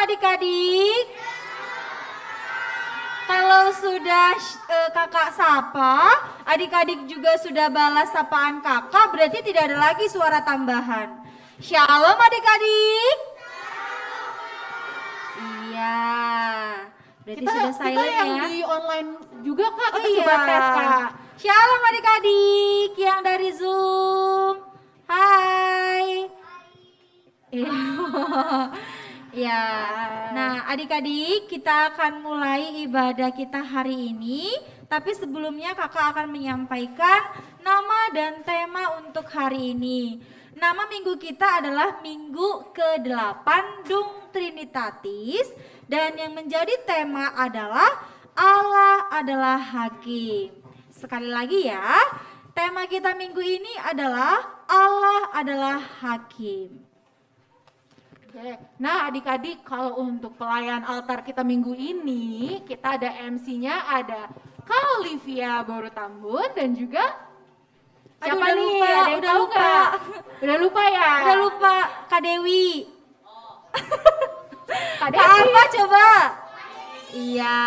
adik-adik. Kalau sudah kakak sapa, adik-adik juga sudah balas sapaan kakak, berarti tidak ada lagi suara tambahan. Shalom adik-adik. Iya. Berarti sudah silent kita yang ya. di online juga Kak, kita iya. coba tes Kak. Shalom adik-adik yang dari Zoom. Hai. Ya. Nah, adik-adik, kita akan mulai ibadah kita hari ini. Tapi sebelumnya kakak akan menyampaikan nama dan tema untuk hari ini. Nama minggu kita adalah Minggu ke-8 Dung Trinitatis. Dan yang menjadi tema adalah Allah adalah Hakim. Sekali lagi ya, tema kita minggu ini adalah Allah adalah Hakim. Oke. Nah adik-adik, kalau untuk pelayan altar kita minggu ini, kita ada MC-nya, ada Kak Olivia Borutambun dan juga siapa udah nih? lupa, Ada yang udah tahu lupa. nggak? Udah lupa ya? Udah lupa, Kak Dewi. Kak Kak Desi. apa coba? Iya.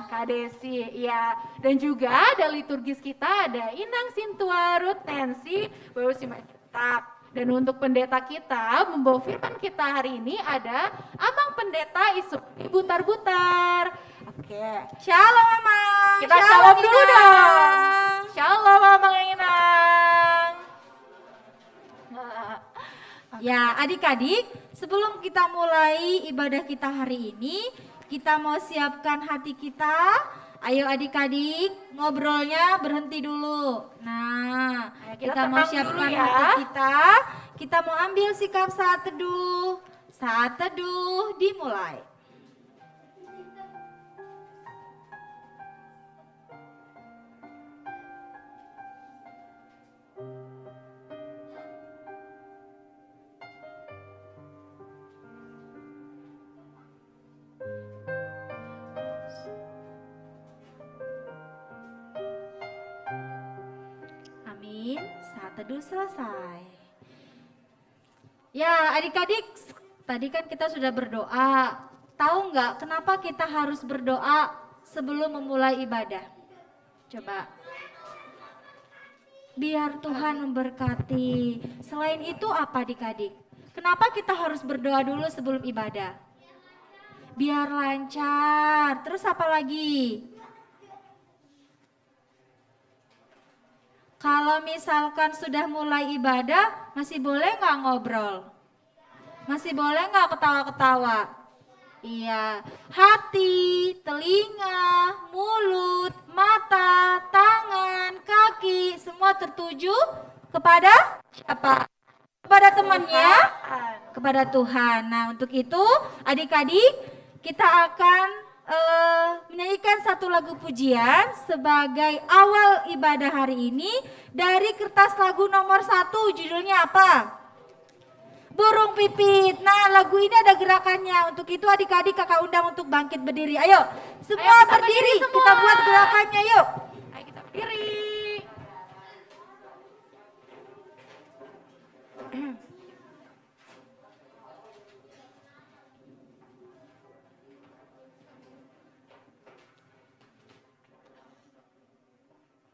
Kak Desi, iya. Dan juga ada liturgis kita, ada Inang Sintuarut Tensi Baru Simanjuntak. Dan untuk pendeta kita, membawa firman kita hari ini ada Amang Pendeta Isupri Butar-Butar. Oke. Shalom Mama. Kita shalom dulu Inang. dong. Shalom Amang Inang. Ya adik-adik, sebelum kita mulai ibadah kita hari ini, kita mau siapkan hati kita. Ayo adik-adik, ngobrolnya berhenti dulu. Nah, Ayo, kita mau tenang siapkan dulu ya. hati kita. Kita mau ambil sikap saat teduh. Saat teduh dimulai. Amin. Saat teduh selesai. Ya adik-adik, tadi kan kita sudah berdoa. Tahu nggak kenapa kita harus berdoa sebelum memulai ibadah? Coba. Biar Tuhan memberkati. Selain itu apa adik-adik? Kenapa kita harus berdoa dulu sebelum ibadah? Biar lancar. Terus apa lagi? Kalau misalkan sudah mulai ibadah, masih boleh nggak ngobrol? Masih boleh nggak ketawa-ketawa? Iya, hati, telinga, mulut, mata, tangan, kaki, semua tertuju kepada siapa? Kepada temannya, kepada Tuhan. Nah untuk itu adik-adik kita akan menyanyikan satu lagu pujian sebagai awal ibadah hari ini dari kertas lagu nomor 1, judulnya apa? Burung pipit. Nah lagu ini ada gerakannya. Untuk itu adik-adik kakak undang untuk bangkit berdiri. Ayo semua berdiri, semua. kita buat gerakannya yuk. Ayo kita berdiri.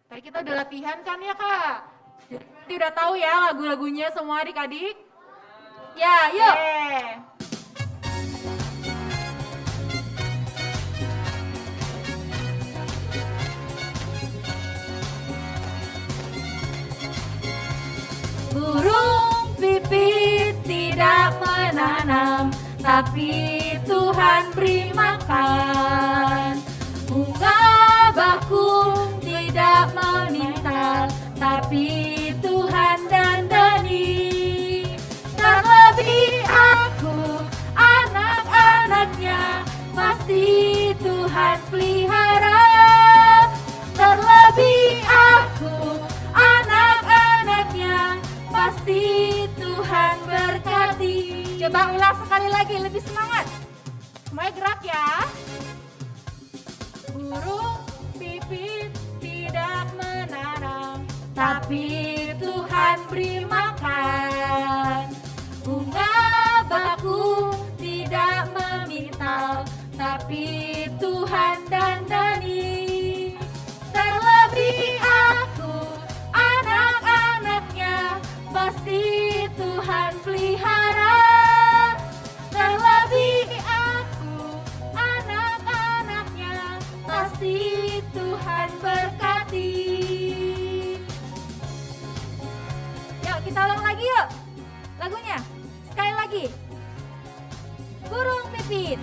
Tadi kita udah latihan kan ya Kak? Jadi udah tahu ya lagu-lagunya semua adik-adik? Ya yuk. Burung pipit tidak menanam, tapi Tuhan beri makan. Bunga bakung tidak meminta, tapi Tuhan dandani. Terlebih aku, anak-anaknya, pasti Tuhan pelihara. Terlebih aku, anak-anaknya, pasti Tuhan berkati. Coba ulang sekali lagi, lebih semangat. Semuanya gerak ya. Burung pipit tidak menanam, Tapi Tuhan beri makan. Bunga bakung tidak meminta, tapi Tuhan dandani. Terlebih aku, anak-anaknya, pasti Tuhan pelihara. Terlebih aku, anak-anaknya, pasti Tuhan berkati. Yuk kita ulang lagi yuk lagunya. Sekali lagi. Burung pipit.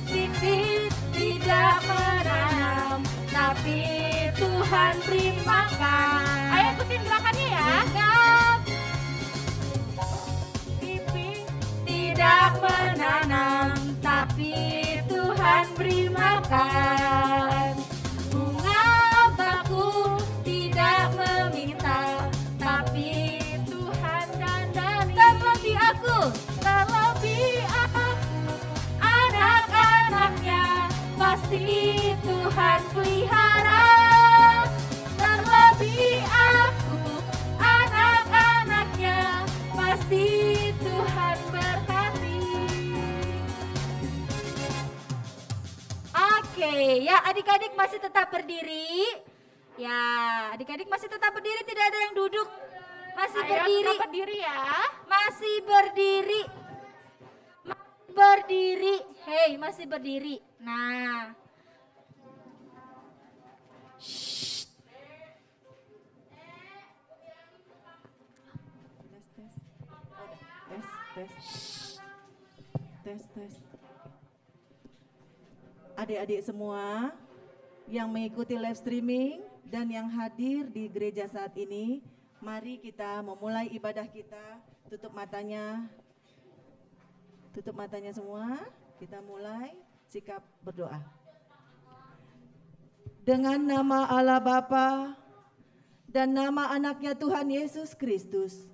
Pipit tidak menanam, tapi Tuhan beri makan. Ayo ikutin gerakannya ya. Ingat, pipit tidak menanam, tapi Tuhan beri makan. Bunga bakul tidak meminta, tapi Tuhan dandani. Terlebih aku, anak-anaknya, pasti Tuhan pelihara. Terlebih aku, anak-anaknya, pasti Tuhan berkati. Oke, ya adik-adik masih tetap berdiri. Ya, adik-adik masih tetap berdiri, tidak ada yang duduk. Masih Ayo berdiri. tetap berdiri ya. Masih berdiri. Masih berdiri. Hei, masih berdiri. Nah. Shh. Tes. Adik-adik semua yang mengikuti live streaming dan yang hadir di gereja saat ini, mari kita memulai ibadah kita. Tutup matanya semua. Kita mulai sikap berdoa. Dengan nama Allah Bapa dan nama anaknya Tuhan Yesus Kristus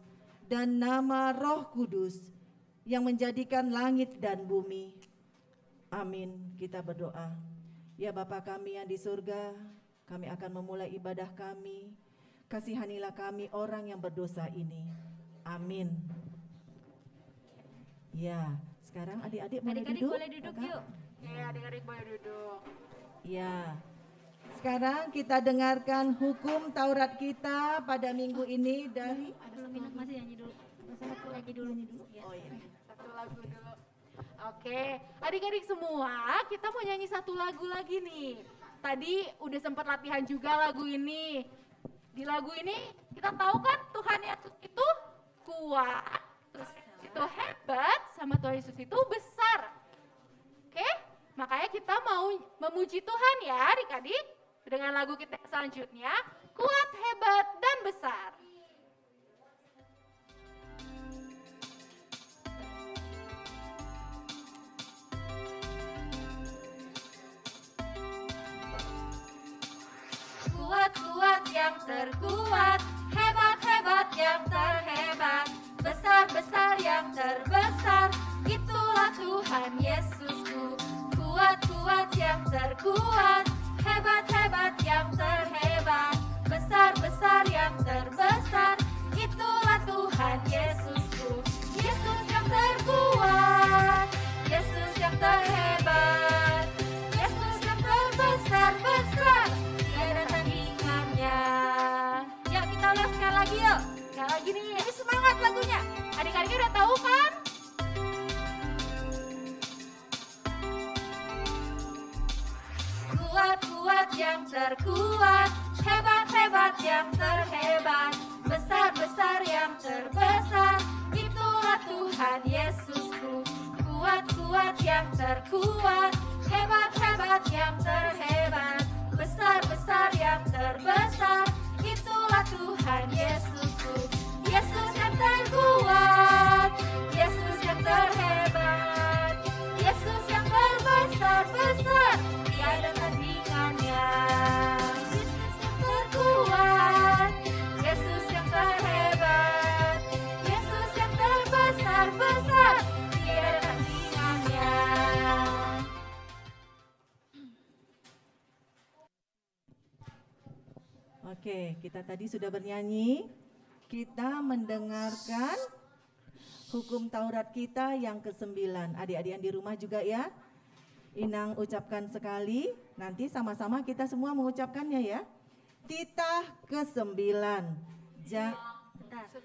dan nama Roh Kudus yang menjadikan langit dan bumi. Amin. Kita berdoa. Ya Bapa kami yang di surga, kami akan memulai ibadah kami. Kasihanilah kami orang yang berdosa ini. Amin. Ya, sekarang adik-adik boleh Adik-adik duduk? boleh duduk Kakak? yuk. Ya, adik-adik boleh duduk. Ya. Sekarang kita dengarkan hukum Taurat kita pada minggu ini dari Masih nyanyi dulu. Masih nyanyi dulu. Ya. Oh iya. Satu lagu dulu. Oke, adik-adik semua, kita mau nyanyi satu lagu lagi nih. Tadi udah sempat latihan juga lagu ini. Di lagu ini kita tahu kan Tuhan Yesus itu kuat, terus itu hebat, sama Tuhan Yesus itu besar. Oke, makanya kita mau memuji Tuhan ya adik-adik dengan lagu kita selanjutnya, kuat, hebat, dan besar. Kuat-kuat yang terkuat, hebat-hebat yang terhebat, besar-besar yang terbesar, itulah Tuhan Yesusku. Kuat-kuat yang terkuat, hebat-hebat yang terhebat, besar-besar yang terbesar, itulah Tuhan Yesusku. Yesus yang terkuat, Yesus yang terhebat, Yesus yang terbesar-besar, tiada tandingannya. Yuk kita ulang sekali lagi yuk. Sekali lagi nih, Jadi semangat lagunya. adik-adik udah tahu kan? Kuat-kuat yang terkuat, hebat-hebat yang terhebat, besar-besar yang terbesar, itulah Tuhan Yesusku. Kuat-kuat yang terkuat, hebat-hebat yang terhebat, besar-besar yang terbesar, itulah Tuhan Yesusku. Yesus yang terkuat, Yesus yang terhebat, Yesus yang terbesar-besar, tiada tandingannya. Yesus yang terkuat, Yesus yang terhebat, Yesus yang terbesar-besar, tiada tandingannya. Oke, kita tadi sudah bernyanyi. Kita mendengarkan hukum Taurat kita yang ke-9. Adik-adik yang di rumah juga ya. Inang ucapkan sekali, nanti sama-sama kita semua mengucapkannya ya. Titah ke-9. Bentar,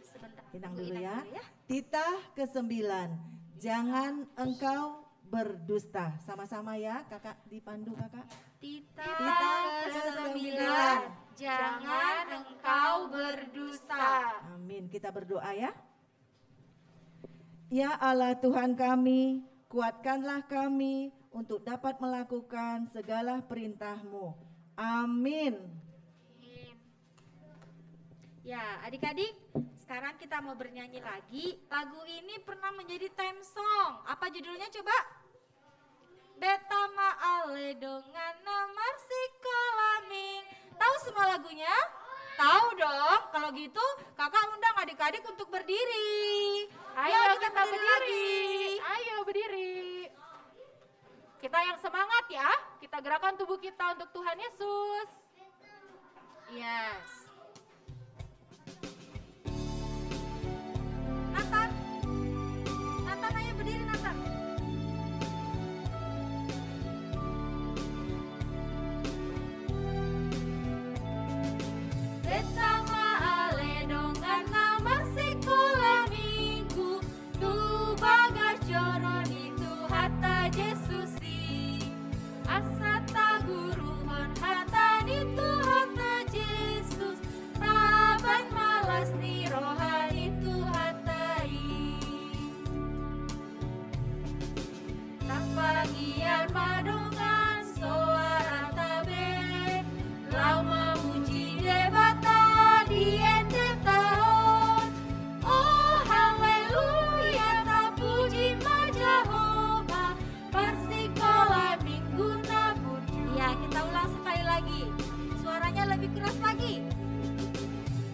sebentar. Inang Tunggu dulu Inang ya. Titah ke-9. Jangan engkau berdusta. Sama-sama ya, kakak dipandu kakak. Titah ke-9. Jangan engkau berdusta. Amin. Kita berdoa ya. Ya Allah Tuhan kami, kuatkanlah kami untuk dapat melakukan segala perintah-Mu. Amin. Ya, adik-adik, sekarang kita mau bernyanyi lagi. Lagu ini pernah menjadi theme song. Apa judulnya coba? Betama ale dongana marsikolaming. Tahu semua lagunya? Tahu dong. Kalau gitu, kakak undang adik-adik untuk berdiri. Ayo kita kita berdiri. lagi. Ayo berdiri. Kita yang semangat ya. Kita gerakan tubuh kita untuk Tuhan Yesus. Yes. Nathan. Nathan ayo berdiri Nathan. Betama ale dongana marsikola minggu tu bagas joron itu hatta Jesusi asata guruhon hatta itu hatta Yesus taban malas ni rohani tu hatai tapangian madongan soara tabe lau memuji debata di ende tahun oh haleluya tapuji ma Jehovah persikola minggu nabuju. Ya kita ulang sekali lagi, suaranya lebih keras lagi.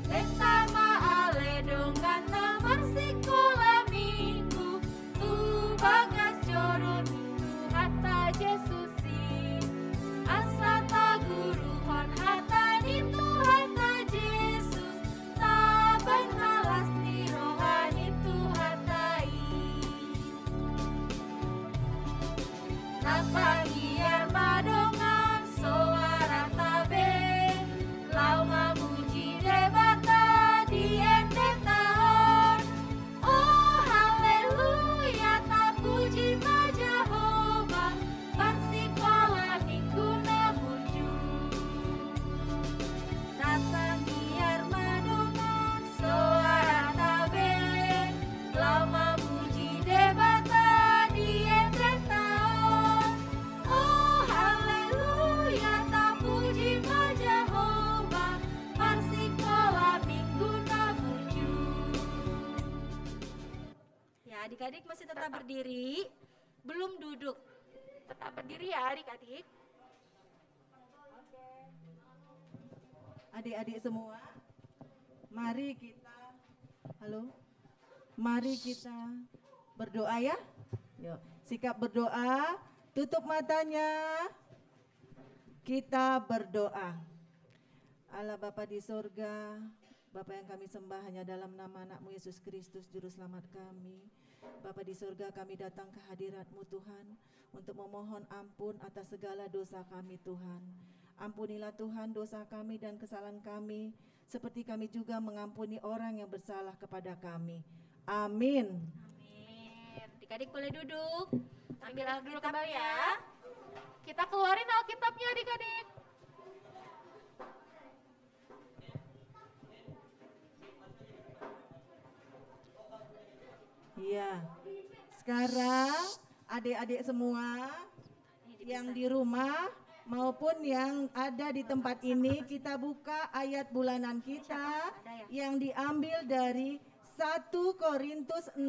Betama ale dongana marsikola minggu tu bagas joron tu hatta Jesusi asata guruhon hatta itu hatta Yesus taban halas ni rohani tu hatai napangian madongan soara tabe lau mamuji debata di ende tahun oh haleluya tapuji ma Jehovah persikola minggu nabuju napangian madongan soara tabe lau mamuji debata di ende tahun oh haleluya tapuji ma Jehovah persikola minggu nabuju. Ya adik-adik masih tetap berdiri, belum duduk. Tetap berdiri ya adik-adik. Adik-adik semua, mari kita, mari kita berdoa ya. Yuk, sikap berdoa, tutup matanya. Kita berdoa. Allah Bapa di sorga, Bapa yang kami sembah hanya dalam nama anak-Mu Yesus Kristus, Juru Selamat kami. Bapa di sorga, kami datang ke hadirat-Mu Tuhan, untuk memohon ampun atas segala dosa kami Tuhan. Ampunilah Tuhan dosa kami dan kesalahan kami, seperti kami juga mengampuni orang yang bersalah kepada kami. Amin. Amin. Adik-adik boleh duduk. Ambil Duduk Alkitab kembali ya. ya. Kita keluarin Alkitabnya adik-adik. Iya. Sekarang adik-adik semua yang di rumah maupun yang ada di tempat ini, kita buka ayat bulanan kita yang diambil dari 1 Korintus 6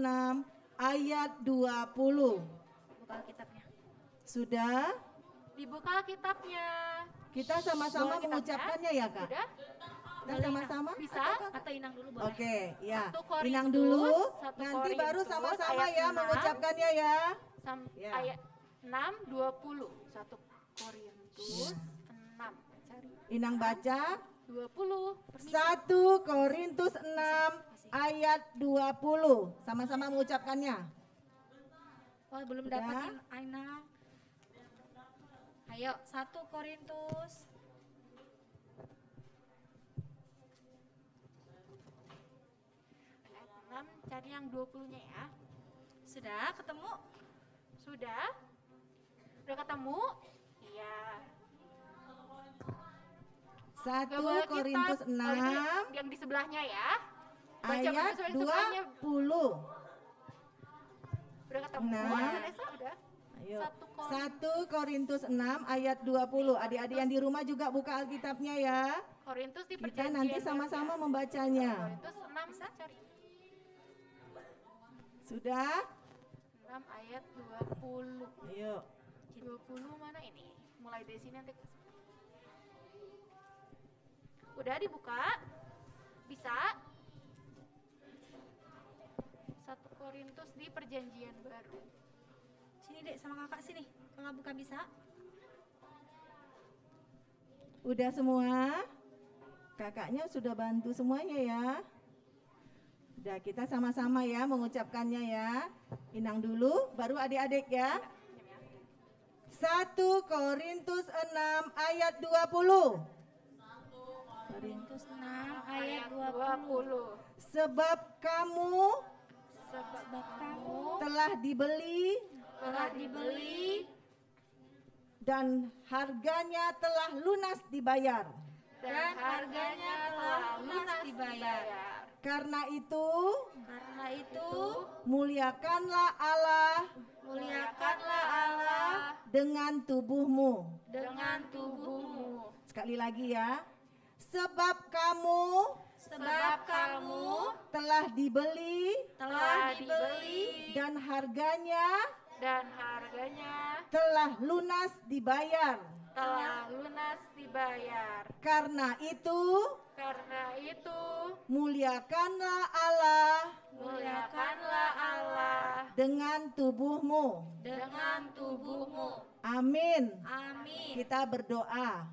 ayat 20. Buka Alkitabnya. Sudah? Dibuka Alkitabnya. Kita sama-sama Alkitabnya. mengucapkannya ya Kak? Sudah? Kita sama-sama? Bisa? Atau Inang dulu boleh. Oke, ya. 1 Korintus, Inang dulu, 1 nanti baru Korintus, sama-sama ayat ya 6. mengucapkannya ya. Sampai Ya. ayat 6, 20. 1 Korintus 6. Cari. Inang baca 20. 1 Korintus 6 ayat 20. Sama-sama mengucapkannya. Wah, belum Udah? dapatin Aina. Ayo, 1 Korintus. Ayat 6, cari yang 20-nya ya. Sudah ketemu? Sudah? Udah ketemu? Iya. 1 Coba kita- Korintus oh, itu 6 yang di sebelahnya ya. Baca ayat baca yang sebelahnya. 20. Udah ketemu? Nah. Vanessa, udah? Ayo. 1 1 Korintus 6 ayat 20. Adik-adik yang di rumah juga buka Alkitabnya ya. Korintus di Kita perjanjian nanti baru sama-sama ya. membacanya. Korintus 6 cari. Sudah? 6 ayat 20. Ayo. 20 mana ini? Mulai dari sini nanti. Udah dibuka? Bisa? 1 Korintus di perjanjian baru. Sini Dek sama kakak sini. Kakak buka bisa? Udah semua? Kakaknya sudah bantu semuanya ya. Udah kita sama-sama ya mengucapkannya ya. Inang dulu baru adik-adik ya. 1 Korintus 6 ayat 20. Korintus 6 ayat 20. 20. Sebab kamu Sebab kamu telah dibeli telah dibeli dan harganya telah lunas dibayar. dan harganya telah lunas dibayar. Karena itu Karena itu muliakanlah Allah muliakanlah Allah dengan tubuhmu. dengan tubuhmu. Sekali lagi ya. Sebab kamu Sebab kamu telah dibeli telah dibeli dan harganya Dan harganya telah lunas dibayar. telah lunas dibayar. Karena itu Karena itu muliakanlah Allah muliakanlah Allah dengan tubuhmu. dengan tubuhmu. Amin. Amin. Kita berdoa.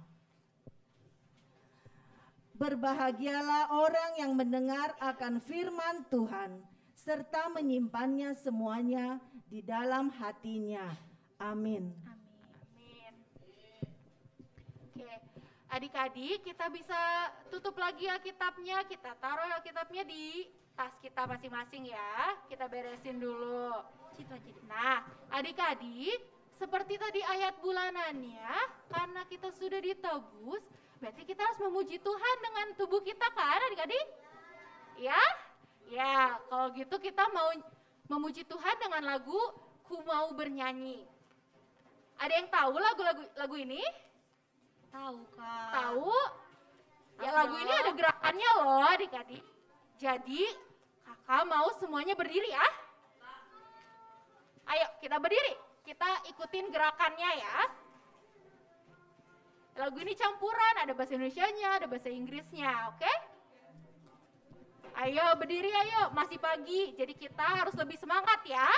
Berbahagialah orang yang mendengar akan firman Tuhan serta menyimpannya semuanya di dalam hatinya. Amin. Amin. Oke, adik-adik kita bisa tutup lagi Alkitabnya, kita taruh Alkitabnya di tas kita masing-masing ya. Kita beresin dulu. Situ aja deh. Nah, adik-adik, seperti tadi ayat bulanannya, karena kita sudah ditebus, berarti kita harus memuji Tuhan dengan tubuh kita kan adik-adik? Ya? Ya, kalau gitu kita mau memuji Tuhan dengan lagu Ku Mau Bernyanyi. Ada yang tahu lagu ini? Tahu Kak. Tahu? Ya Tahu lagu ini dong. ada gerakannya loh adik-adik. Jadi kakak mau semuanya berdiri ya? Ayo kita berdiri, kita ikutin gerakannya ya. Lagu ini campuran, ada bahasa Indonesianya, ada bahasa Inggrisnya, oke? Ayo berdiri ayo, masih pagi, jadi kita harus lebih semangat ya.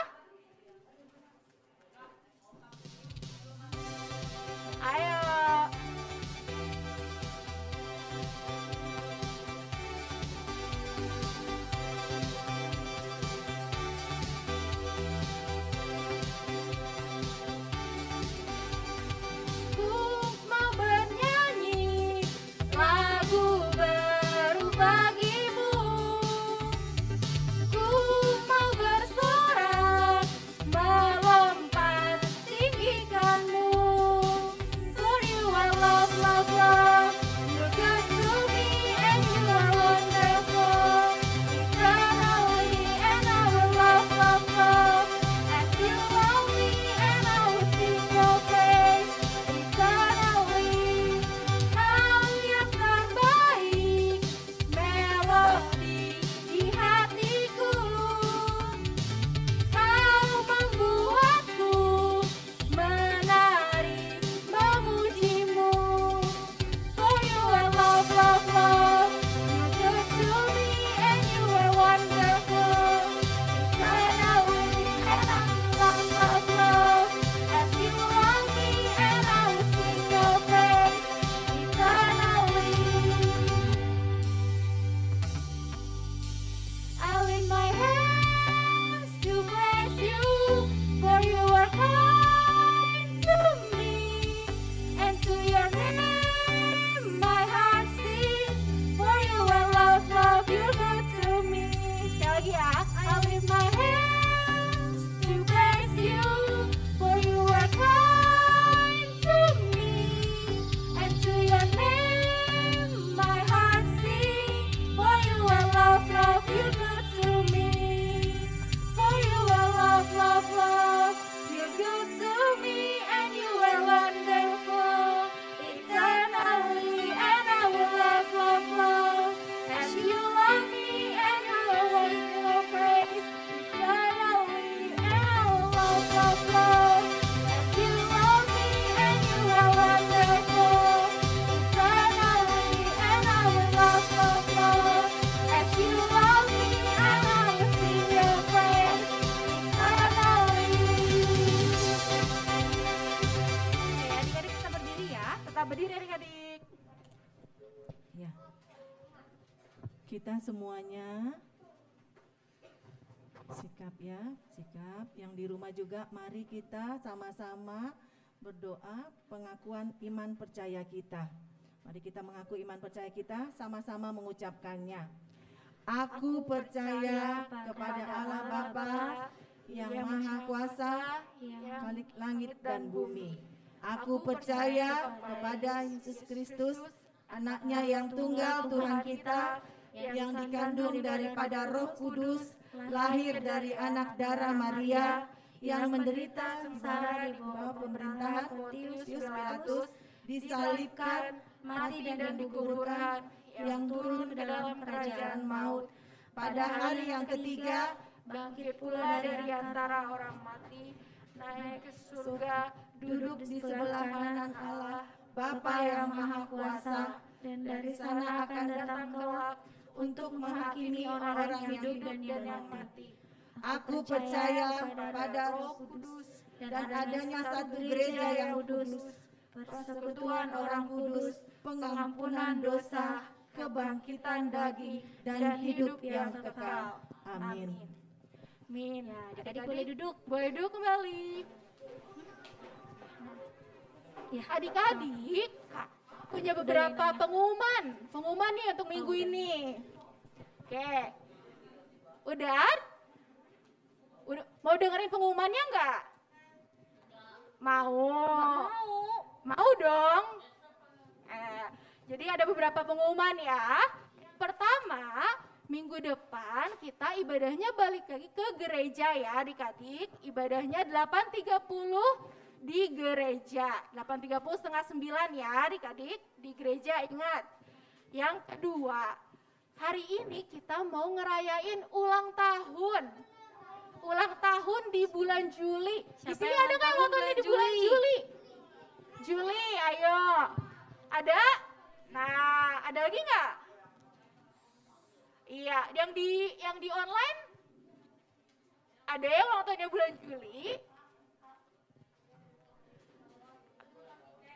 Ayo. Ku mau bernyanyi lagu baru bagimu. Ku mau bersorak Kita semuanya sikap ya, sikap. Yang di rumah juga mari kita sama-sama berdoa pengakuan iman percaya kita. Mari kita mengaku iman percaya kita, sama-sama mengucapkannya. Aku percaya kepada Allah Bapa yang Maha Kuasa, Khalik langit dan bumi. Aku percaya kepada Yesus Kristus, anaknya yang tunggal Tuhan kita, yang dikandung daripada Roh Kudus, lahir dari anak darah Maria, yang menderita sengsara di bawah pemerintahan Pontius Pilatus, disalibkan, mati dan dikuburkan, yang turun ke dalam kerajaan maut. Pada hari yang ketiga, bangkit pula dari antara orang mati, naik ke surga, duduk di sebelah kanan Allah, Bapa yang Maha Kuasa, dan dari sana akan datang kelak untuk menghakimi orang yang hidup dan yang mati. Aku percaya kepada Roh Kudus dan adanya satu gereja yang kudus, persekutuan orang kudus, pengampunan dosa, kebangkitan daging, dan hidup yang kekal. Amin. Amin. Ya, adik-adik boleh duduk. Boleh duduk kembali. Ya, Adik-adik punya beberapa pengumuman nih untuk minggu ini. Oke. Udah? Mau dengerin pengumumannya nggak? Mau. Mau dong. Jadi ada beberapa pengumuman ya. Pertama, minggu depan kita ibadahnya balik lagi ke gereja ya adik-adik. Ibadahnya 8.30 di gereja. 8.30 setengah 9 ya adik-adik di gereja, ingat. Yang kedua, hari ini kita mau ngerayain ulang tahun. Ulang tahun di bulan Juli. Di sini ada kan ulang tahunnya di bulan Juli? Juli, ayo. Ada? Nah, ada lagi nggak? Iya, yang di online ada yang ulang tahunnya bulan Juli.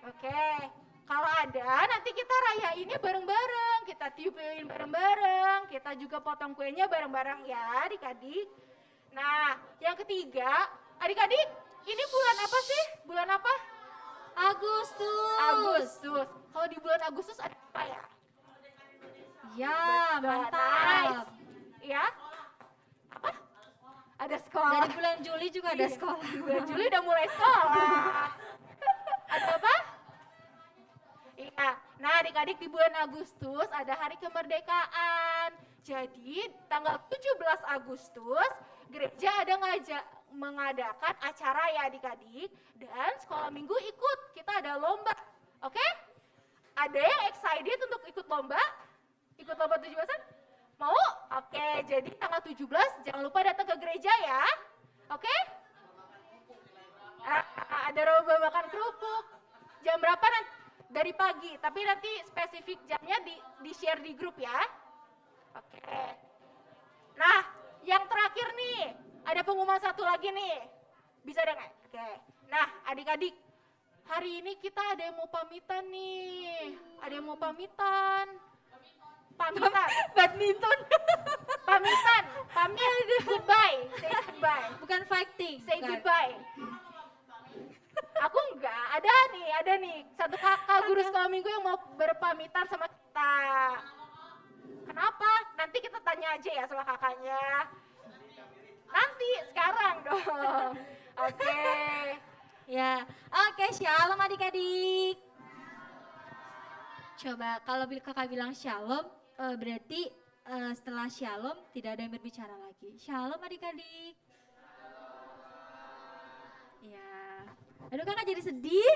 Oke, kalau ada nanti kita rayainnya bareng-bareng, kita tiupin bareng-bareng, kita juga potong kuenya bareng-bareng ya adik-adik. Nah, yang ketiga, adik-adik, ini bulan apa sih? Bulan apa? Agustus. Kalau di bulan Agustus ada apa ya? Ya, Betul, mantap. nice. Ya? Apa? Ada sekolah. Dari bulan Juli juga ada sekolah. Di bulan Juli udah mulai sekolah. Ada apa? Iya. Nah, adik-adik di bulan Agustus ada hari kemerdekaan. Jadi, tanggal 17 Agustus gereja ada mengadakan acara ya adik-adik, dan sekolah minggu ikut. Kita ada lomba. Oke? Ada yang excited untuk ikut lomba? Ikut lomba 17-an? Mau? Oke, jadi tanggal 17 jangan lupa datang ke gereja ya. Oke? Ada lomba makan kerupuk. Jam berapa nanti? Dari pagi, tapi nanti spesifik jamnya di-share di grup ya. Oke. Nah, yang terakhir nih, ada pengumuman satu lagi nih. Bisa dengar? Oke. Nah, adik-adik, hari ini kita ada yang mau pamitan nih. Ada yang mau pamitan. Badminton. Pamit. Goodbye. Say goodbye. Bukan fighting. Say bukan. goodbye. Aku enggak, ada nih. Satu kakak guru sekolah minggu yang mau berpamitan sama kita. Kenapa? Nanti kita tanya aja ya sama kakaknya. Nanti, sekarang dong. Oke. Ya, oke, shalom adik-adik. Coba kalau kakak bilang shalom, berarti setelah shalom tidak ada yang berbicara lagi. Shalom adik-adik. Ya, aduh kakak jadi sedih.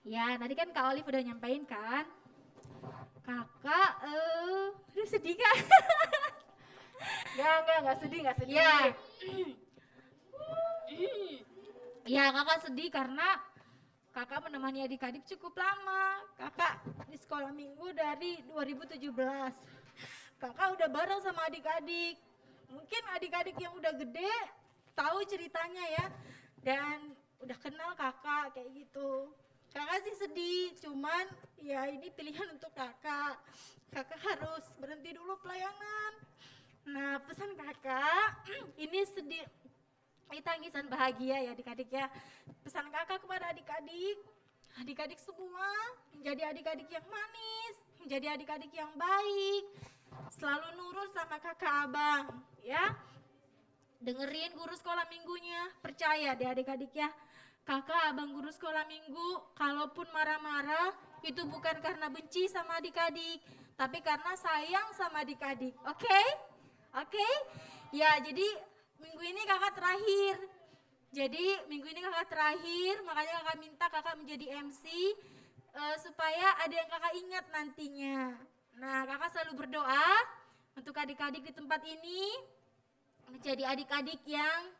Ya, tadi kan Kak Olive udah nyampein kan. Kakak, aduh sedih kan? Enggak sedih. Ya. Ya, kakak sedih karena kakak menemani adik-adik cukup lama. Kakak di sekolah minggu dari 2017. Kakak udah bareng sama adik-adik. Mungkin adik-adik yang udah gede tahu ceritanya ya. Dan udah kenal kakak kayak gitu. Kakak sih sedih, cuman ya ini pilihan untuk kakak. Kakak harus berhenti dulu pelayanan. Nah, pesan kakak, ini sedih, ini tangisan bahagia ya adik-adik ya. Pesan kakak kepada adik-adik, adik-adik semua menjadi adik-adik yang manis, menjadi adik-adik yang baik, selalu nurut sama kakak abang ya. Dengerin guru sekolah minggunya, percaya deh adik-adik ya. Kakak abang guru sekolah minggu, kalaupun marah-marah itu bukan karena benci sama adik-adik, tapi karena sayang sama adik-adik. Oke? Oke? Ya, jadi minggu ini kakak terakhir. Jadi minggu ini kakak terakhir, makanya kakak minta kakak menjadi MC supaya ada yang kakak ingat nantinya. Nah, kakak selalu berdoa untuk adik-adik di tempat ini menjadi adik-adik yang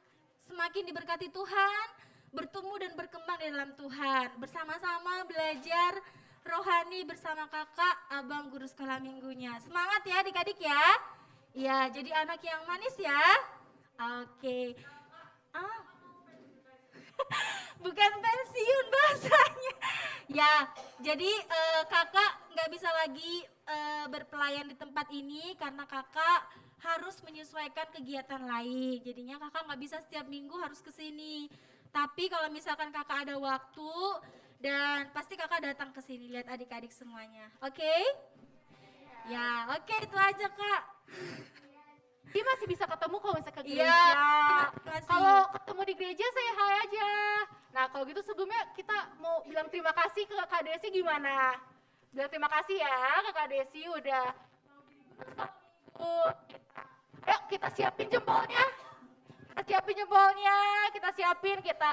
semakin diberkati Tuhan, bertumbuh dan berkembang di dalam Tuhan, bersama-sama belajar rohani bersama kakak abang guru sekolah minggunya. Semangat ya adik-adik ya. Ya, jadi anak yang manis ya. Oke. Bukan pensiun bahasanya. Ya, jadi kakak nggak bisa lagi berpelayan di tempat ini karena kakak harus menyesuaikan kegiatan lain. Jadinya kakak nggak bisa setiap minggu harus ke sini. Tapi kalau misalkan kakak ada waktu dan pasti kakak datang ke sini lihat adik-adik semuanya. Oke? Ya, oke itu aja kak. Dia masih bisa ketemu kalau misalnya ke gereja. Iya, Kalau ketemu di gereja saya hai aja. Nah kalau gitu sebelumnya kita mau bilang terima kasih ke Kak Desi gimana? Bilang terima kasih ya ke Kak Desi udah. Ayo kita siapin jempolnya. Kita siapin, kita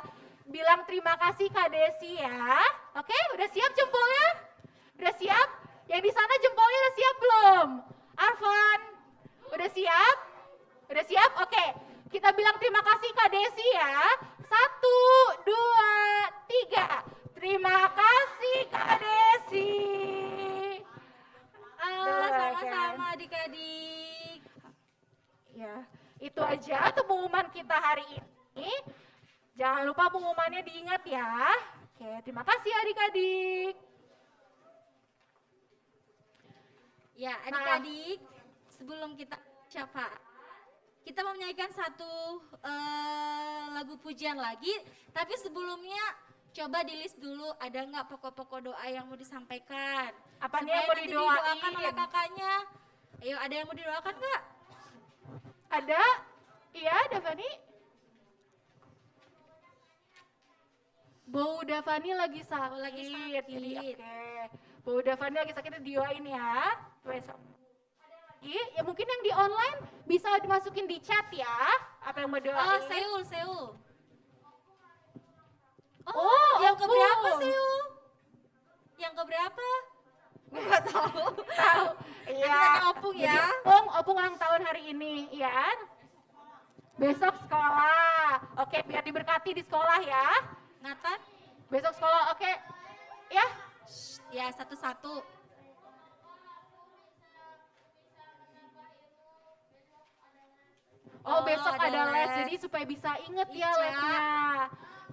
bilang terima kasih Kak Desi ya. Oke, udah siap jempolnya? Udah siap? Yang di sana jempolnya udah siap belum? Arfan, udah siap? Udah siap? Oke, kita bilang terima kasih Kak Desi ya. 1, 2, 3. Terima kasih Kak Desi. Sama-sama adik-adik. Ya, itu aja pengumuman kita hari ini. Jangan lupa pengumumannya diingat ya. Oke, terima kasih adik-adik. Ya adik-adik, sebelum kita syafaat, kita mau menyanyikan satu lagu pujian lagi. Tapi sebelumnya coba di list dulu ada nggak pokok-pokok doa yang mau disampaikan. Apa nih Supaya yang mau nanti didoain? didoakan oleh kakaknya. Ayo ada yang mau didoakan nggak? Ada? Iya, Davani. Bau Davani lagi sakit. lagi sakit. Jadi, oke. Bau Davani lagi sakit, didoain ya. Besok. Ada lagi? Ya mungkin yang di online bisa dimasukin di chat ya. Apa yang mau doain? Seul. Oh, yang Opung. keberapa Seul? Yang keberapa? Gue nggak tahu. Tahu. Iya. Tanya Opung ya. Jadi, Opung ulang tahun hari ini, ya. Besok sekolah. Oke, biar diberkati di sekolah ya. Nathan? Besok sekolah, oke. Ya. Ya satu-satu. Oh, besok ada ada les, les. jadi supaya bisa inget ya Ica. lesnya.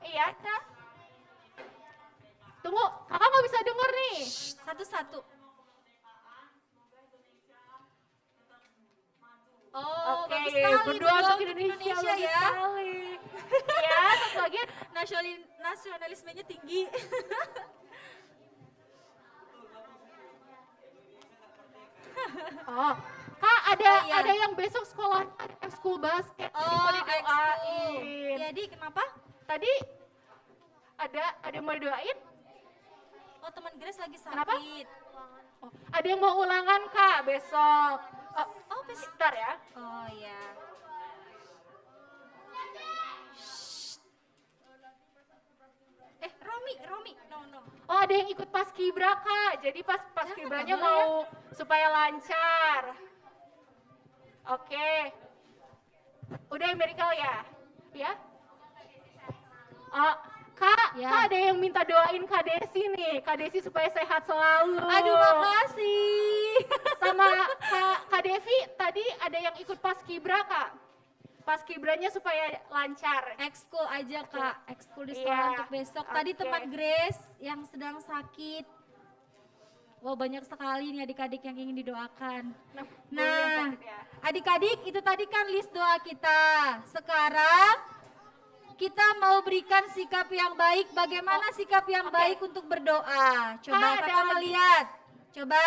Iya, Kak. Tunggu, kakak nggak bisa denger nih. Satu-satu. Oh, Oke, bagus sekali berdoa untuk Indonesia, bagus ya. sekali. Iya, satu lagi. Nasionalismenya tinggi. Oh, Kak ada Oh, iya. ada yang besok sekolah school basket. Jadi mau didoain. Jadi kenapa? Tadi ada yang mau didoain? Oh, teman Grace lagi sakit. Kenapa? Oh, ada yang mau ulangan Kak besok. Oh, besok. Bentar ya. Oh, ya. Romi. No. Oh, ada yang ikut paskibra Kak. Jadi pas paskibranya nggak boleh mau supaya lancar. Oke. Udah miracle ya? Ya? Oh, Kak, Ya. Kak ada yang minta doain Kak Desi nih. Kak Desi supaya sehat selalu. Aduh, makasih. Sama Kak Devi tadi ada yang ikut paskibra Kak. paskibranya supaya lancar. Ekskul aja Kak, ekskul di sekolah Iya, untuk besok. Tadi oke. teman Grace yang sedang sakit. Wow, banyak sekali nih adik-adik yang ingin didoakan. Nah, Bu yang Nah, sakit ya. adik-adik itu tadi kan list doa kita. Sekarang kita mau berikan sikap yang baik. Bagaimana sikap yang oke. baik untuk berdoa? Coba Kak, ada kakak mau lagi. lihat. Coba.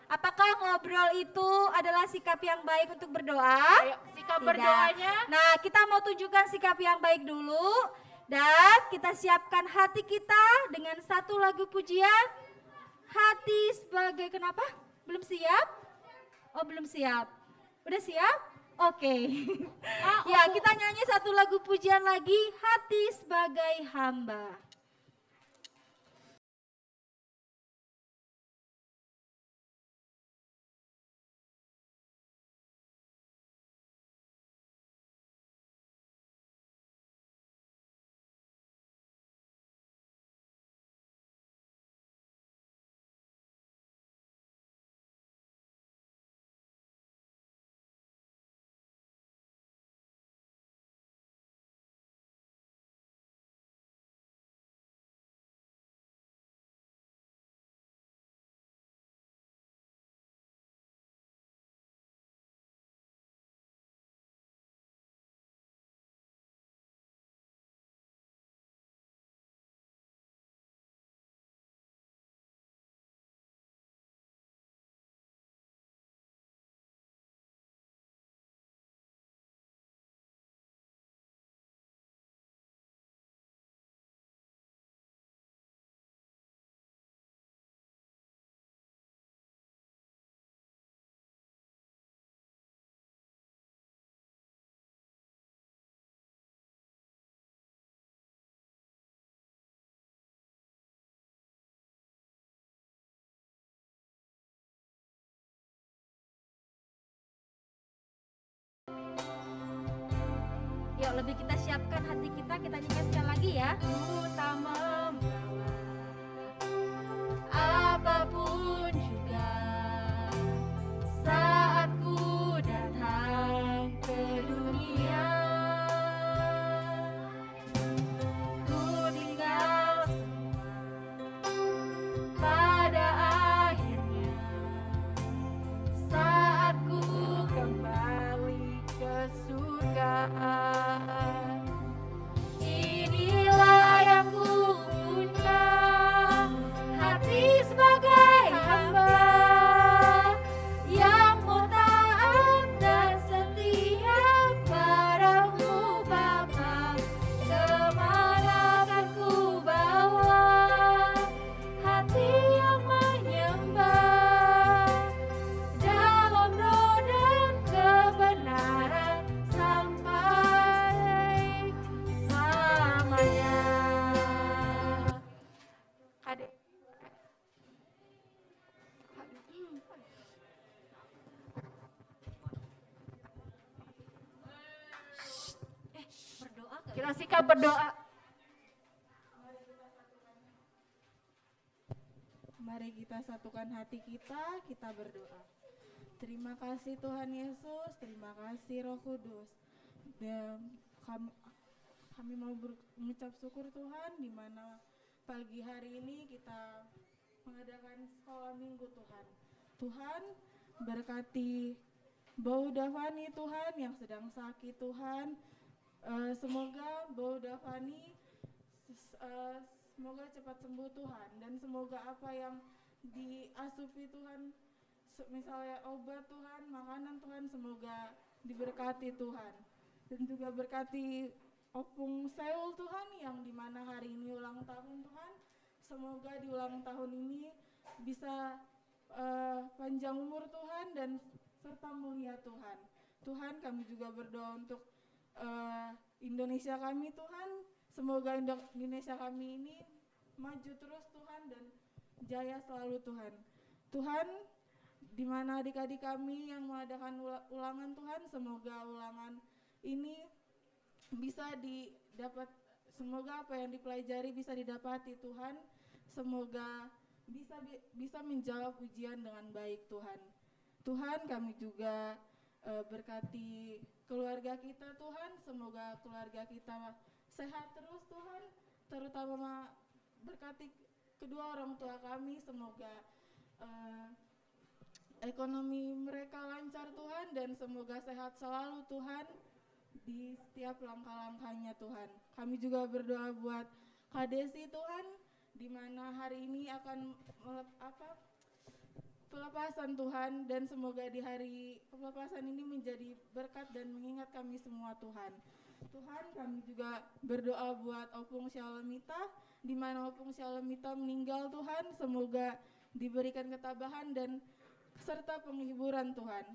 Apakah ngobrol itu adalah sikap yang baik untuk berdoa? Ayo, sikap Tidak. berdoanya. Nah, kita mau tunjukkan sikap yang baik dulu. Dan kita siapkan hati kita dengan satu lagu pujian. Hati sebagai kenapa? Belum siap? Oh, belum siap. Udah siap? Oke. Ya, kita nyanyi satu lagu pujian lagi. Hati sebagai hamba. Yuk, lebih kita siapkan hati kita nyanyi sekali lagi ya. Ku tak membawa apapun juga saat ku datang ke dunia. Ku tinggal semua pada akhirnya saat ku kembali ke surga. Inilah yang ku punya, hati sebagai hamba yang mau taat dan setia padamu Bapa. Kemana akan ku bawa hati yang menyembah dalam roh dan kebenaran sampai selamanya. Kadek. Berdoa gak? Kita sikap berdoa. Mari kita satukan hati kita berdoa. Terima kasih Tuhan Yesus, terima kasih Roh Kudus. Dan kami mau mengucap syukur Tuhan di mana pagi hari ini kita mengadakan sekolah minggu Tuhan. Tuhan berkati Bau Davani Tuhan yang sedang sakit Tuhan. Semoga Bau Davani semoga cepat sembuh Tuhan, dan semoga apa yang diasupi Tuhan, misalnya obat Tuhan, makanan Tuhan, semoga diberkati Tuhan. Dan juga berkati Opung Seul Tuhan yang dimana hari ini ulang tahun Tuhan. Semoga di ulang tahun ini bisa panjang umur Tuhan dan serta mulia Tuhan. Tuhan, kami juga berdoa untuk Indonesia kami Tuhan. Semoga Indonesia kami ini maju terus Tuhan dan jaya selalu Tuhan. Tuhan, di mana adik-adik kami yang mengadakan ulangan Tuhan, semoga ulangan ini bisa didapat, semoga apa yang dipelajari bisa didapati Tuhan. Semoga bisa menjawab ujian dengan baik Tuhan. Tuhan, kami juga berkati keluarga kita Tuhan, semoga keluarga kita sehat terus Tuhan, terutama berkati kedua orang tua kami, semoga ekonomi mereka lancar Tuhan, dan semoga sehat selalu Tuhan di setiap langkah-langkahnya Tuhan. Kami juga berdoa buat Kak Desi Tuhan, di mana hari ini akan pelepasan Tuhan, dan semoga di hari pelepasan ini menjadi berkat dan mengingat kami semua Tuhan. Tuhan, kami juga berdoa buat Opung Syalemita, di mana Opung Syalemita meninggal Tuhan, semoga diberikan ketabahan dan serta penghiburan Tuhan.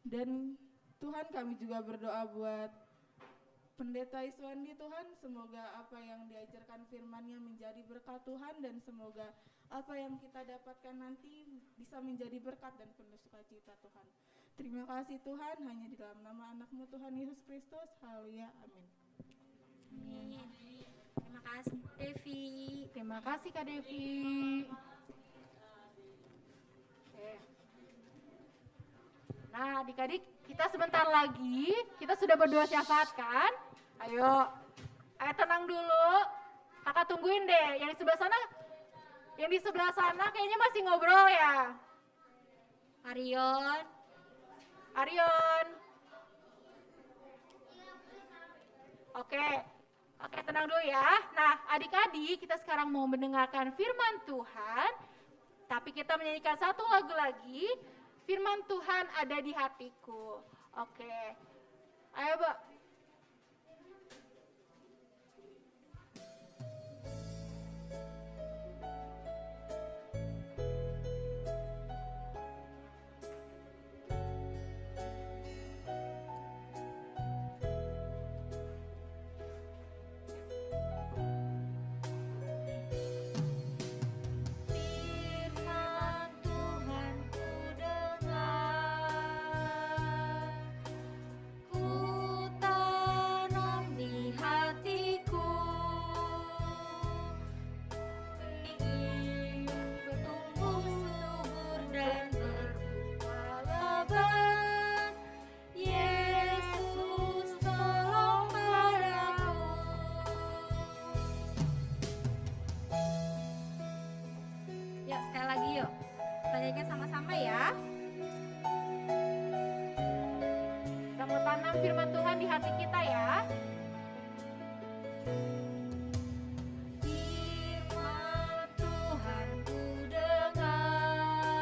Dan Tuhan, kami juga berdoa buat Pendeta Iswandi Tuhan, semoga apa yang diajarkan firman-Nya menjadi berkat Tuhan, dan semoga apa yang kita dapatkan nanti bisa menjadi berkat dan penuh sukacita Tuhan. Terima kasih Tuhan, hanya di dalam nama anak-Mu Tuhan Yesus Kristus. Haleluya, amin. Amin. Terima kasih Devi. Terima kasih Kak Devi. Oke. Nah adik-adik, kita sebentar lagi, kita sudah berdoa syafaat kan? Ayo tenang dulu. Kakak tungguin deh, yang di sebelah sana kayaknya masih ngobrol ya. Arion. Oke, tenang dulu ya. Nah, adik-adik, kita sekarang mau mendengarkan firman Tuhan, tapi kita menyanyikan satu lagu lagi. Firman Tuhan ada di hatiku. Oke, ayo Mbak. Firman Tuhan di hati kita ya. Firman Tuhan ku dengar,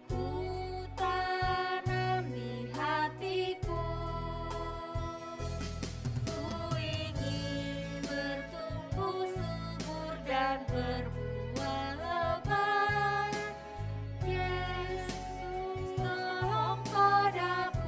ku tanam di hatiku, ku ingin bertumbuh subur dan berbuah lebat. Yesus tolong padaku.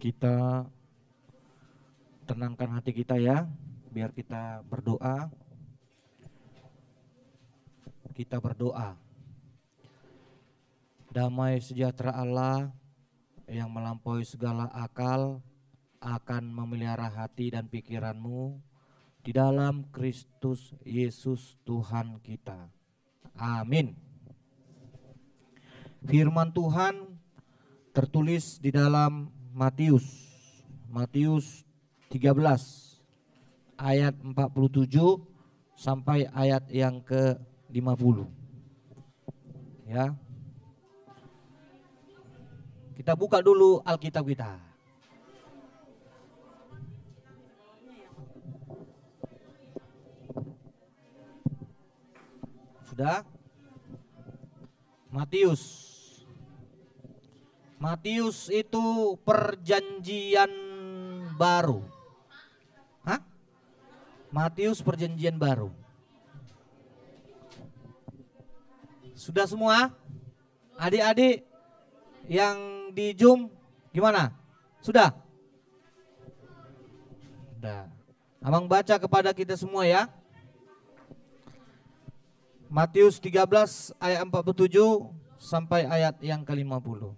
Kita tenangkan hati kita ya, biar kita berdoa. Kita berdoa. Damai sejahtera Allah yang melampaui segala akal akan memelihara hati dan pikiranmu di dalam Kristus Yesus Tuhan kita. Amin. Firman Tuhan tertulis di dalam Matius 13 ayat 47 sampai ayat yang ke-50. Ya. Kita buka dulu Alkitab kita. Sudah? Matius itu perjanjian baru. Hah? Matius perjanjian baru. Sudah semua? Adik-adik yang di Zoom gimana? Sudah? Sudah. Abang baca kepada kita semua ya. Matius 13 ayat 47 sampai ayat yang ke-50.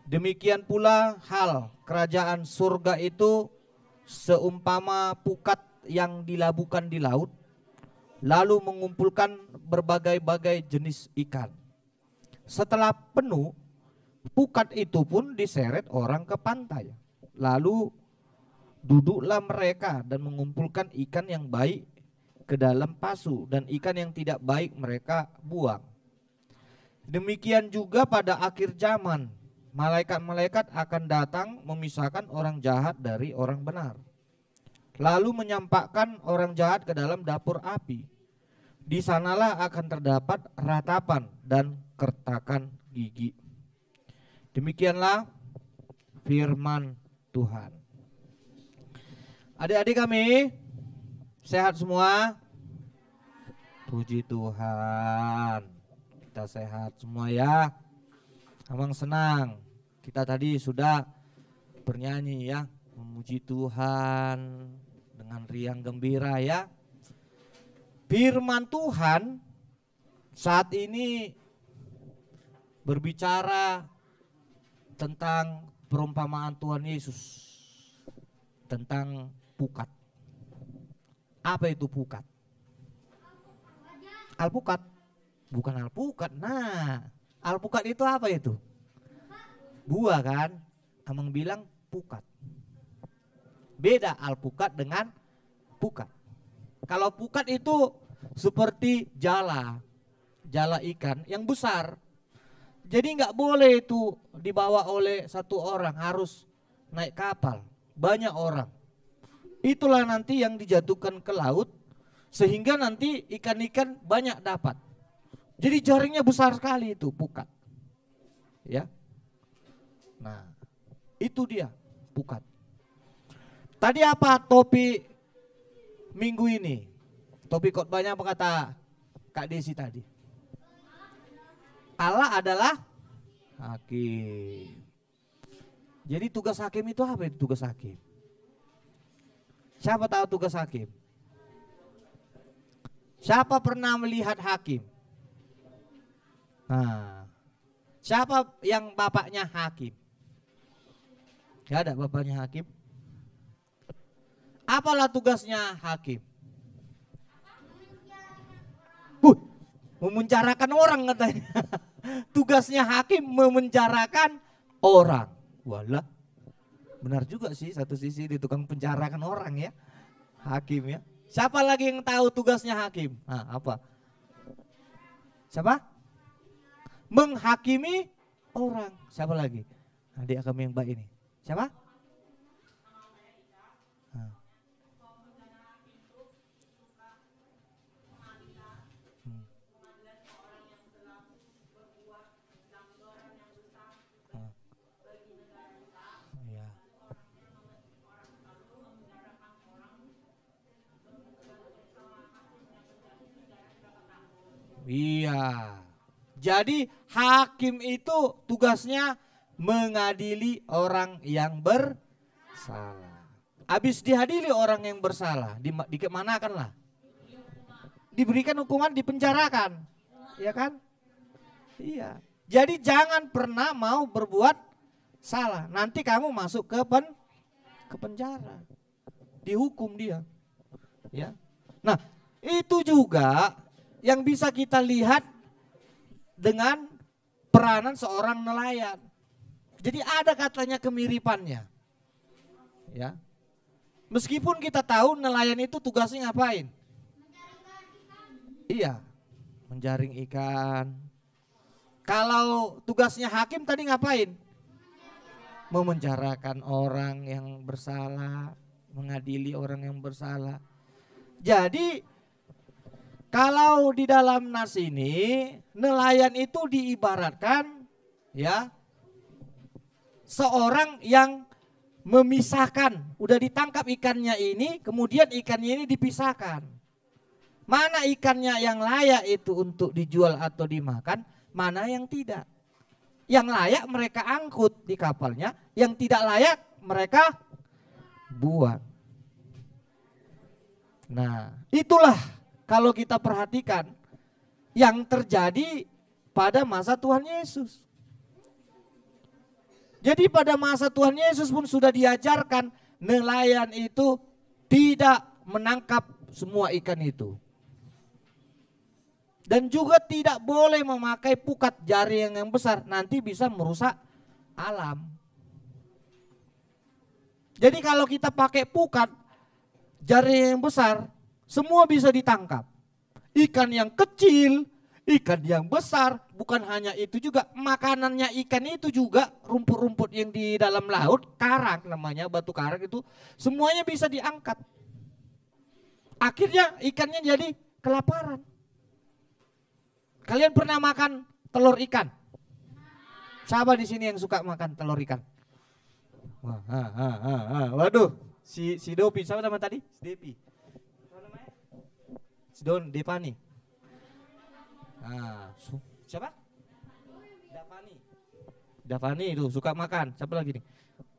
Demikian pula hal kerajaan surga itu seumpama pukat yang dilabuhkan di laut, lalu mengumpulkan berbagai-bagai jenis ikan. Setelah penuh, pukat itu pun diseret orang ke pantai. Lalu duduklah mereka dan mengumpulkan ikan yang baik ke dalam pasu, dan ikan yang tidak baik mereka buang. Demikian juga pada akhir zaman, malaikat-malaikat akan datang memisahkan orang jahat dari orang benar, lalu menyampakkan orang jahat ke dalam dapur api. Di sanalah akan terdapat ratapan dan kertakan gigi. Demikianlah firman Tuhan. Adik-adik kami, sehat semua? Puji Tuhan, kita sehat semua ya. Abang senang, kita tadi sudah bernyanyi ya, memuji Tuhan dengan riang gembira ya. Firman Tuhan saat ini berbicara tentang perumpamaan Tuhan Yesus tentang pukat. Apa itu pukat? Alpukat, bukan alpukat. Nah, alpukat itu apa itu? Buah kan? Abang bilang pukat. Beda alpukat dengan pukat. Kalau pukat itu seperti jala ikan yang besar. Jadi nggak boleh itu dibawa oleh satu orang, harus naik kapal, banyak orang. Itulah nanti yang dijatuhkan ke laut, sehingga nanti ikan-ikan banyak dapat. Jadi jaringnya besar sekali itu pukat. Ya. Nah, itu dia pukat. Tadi apa topik minggu ini? Topik khotbahnya apa kata Kak Desi tadi? Allah adalah hakim. Jadi tugas hakim itu apa itu tugas hakim? Siapa tahu tugas hakim? Siapa pernah melihat hakim? Nah, siapa yang bapaknya hakim? Gak ada bapaknya hakim? Apalah tugasnya hakim? Memenjarakan orang katanya. Tugasnya hakim memenjarakan orang. Walah, benar juga sih, satu sisi di tukang penjarakan orang ya, hakim ya. Siapa lagi yang tahu tugasnya hakim? Nah, apa? Siapa? Menghakimi orang. Siapa lagi? Adik kami yang baik ini. Siapa? Nah. Iya. Jadi hakim itu tugasnya mengadili orang yang bersalah. Habis dihadili orang yang bersalah, dikemanakanlah? Diberikan hukuman, dipenjarakan. Ya kan? Iya. Jadi jangan pernah mau berbuat salah. Nanti kamu masuk ke penjara. Dihukum dia. Ya. Nah, itu juga yang bisa kita lihat dengan peranan seorang nelayan. Jadi ada katanya kemiripannya. Ya. Meskipun kita tahu nelayan itu tugasnya ngapain? Iya, menjaring ikan. Kalau tugasnya hakim tadi ngapain? Memenjarakan orang yang bersalah, mengadili orang yang bersalah. Jadi kalau di dalam nas ini nelayan itu diibaratkan ya seorang yang memisahkan, udah ditangkap ikannya ini, kemudian ikannya ini dipisahkan. Mana ikannya yang layak itu untuk dijual atau dimakan, mana yang tidak. Yang layak mereka angkut di kapalnya, yang tidak layak mereka buang. Nah, itulah kalau kita perhatikan yang terjadi pada masa Tuhan Yesus. Jadi pada masa Tuhan Yesus pun sudah diajarkan nelayan itu tidak menangkap semua ikan itu. Dan juga tidak boleh memakai pukat jaring yang besar, nanti bisa merusak alam. Jadi kalau kita pakai pukat jaring yang besar, semua bisa ditangkap. Ikan yang kecil, ikan yang besar, bukan hanya itu juga makanannya ikan itu juga rumput-rumput yang di dalam laut, karang namanya, batu karang itu semuanya bisa diangkat. Akhirnya ikannya jadi kelaparan. Kalian pernah makan telur ikan? Siapa di sini yang suka makan telur ikan? Waduh, si Dopi, siapa nama tadi? Si Depi. Siapa namanya? Si Don Depani. Siapa? Davani itu suka makan. Siapa lagi nih?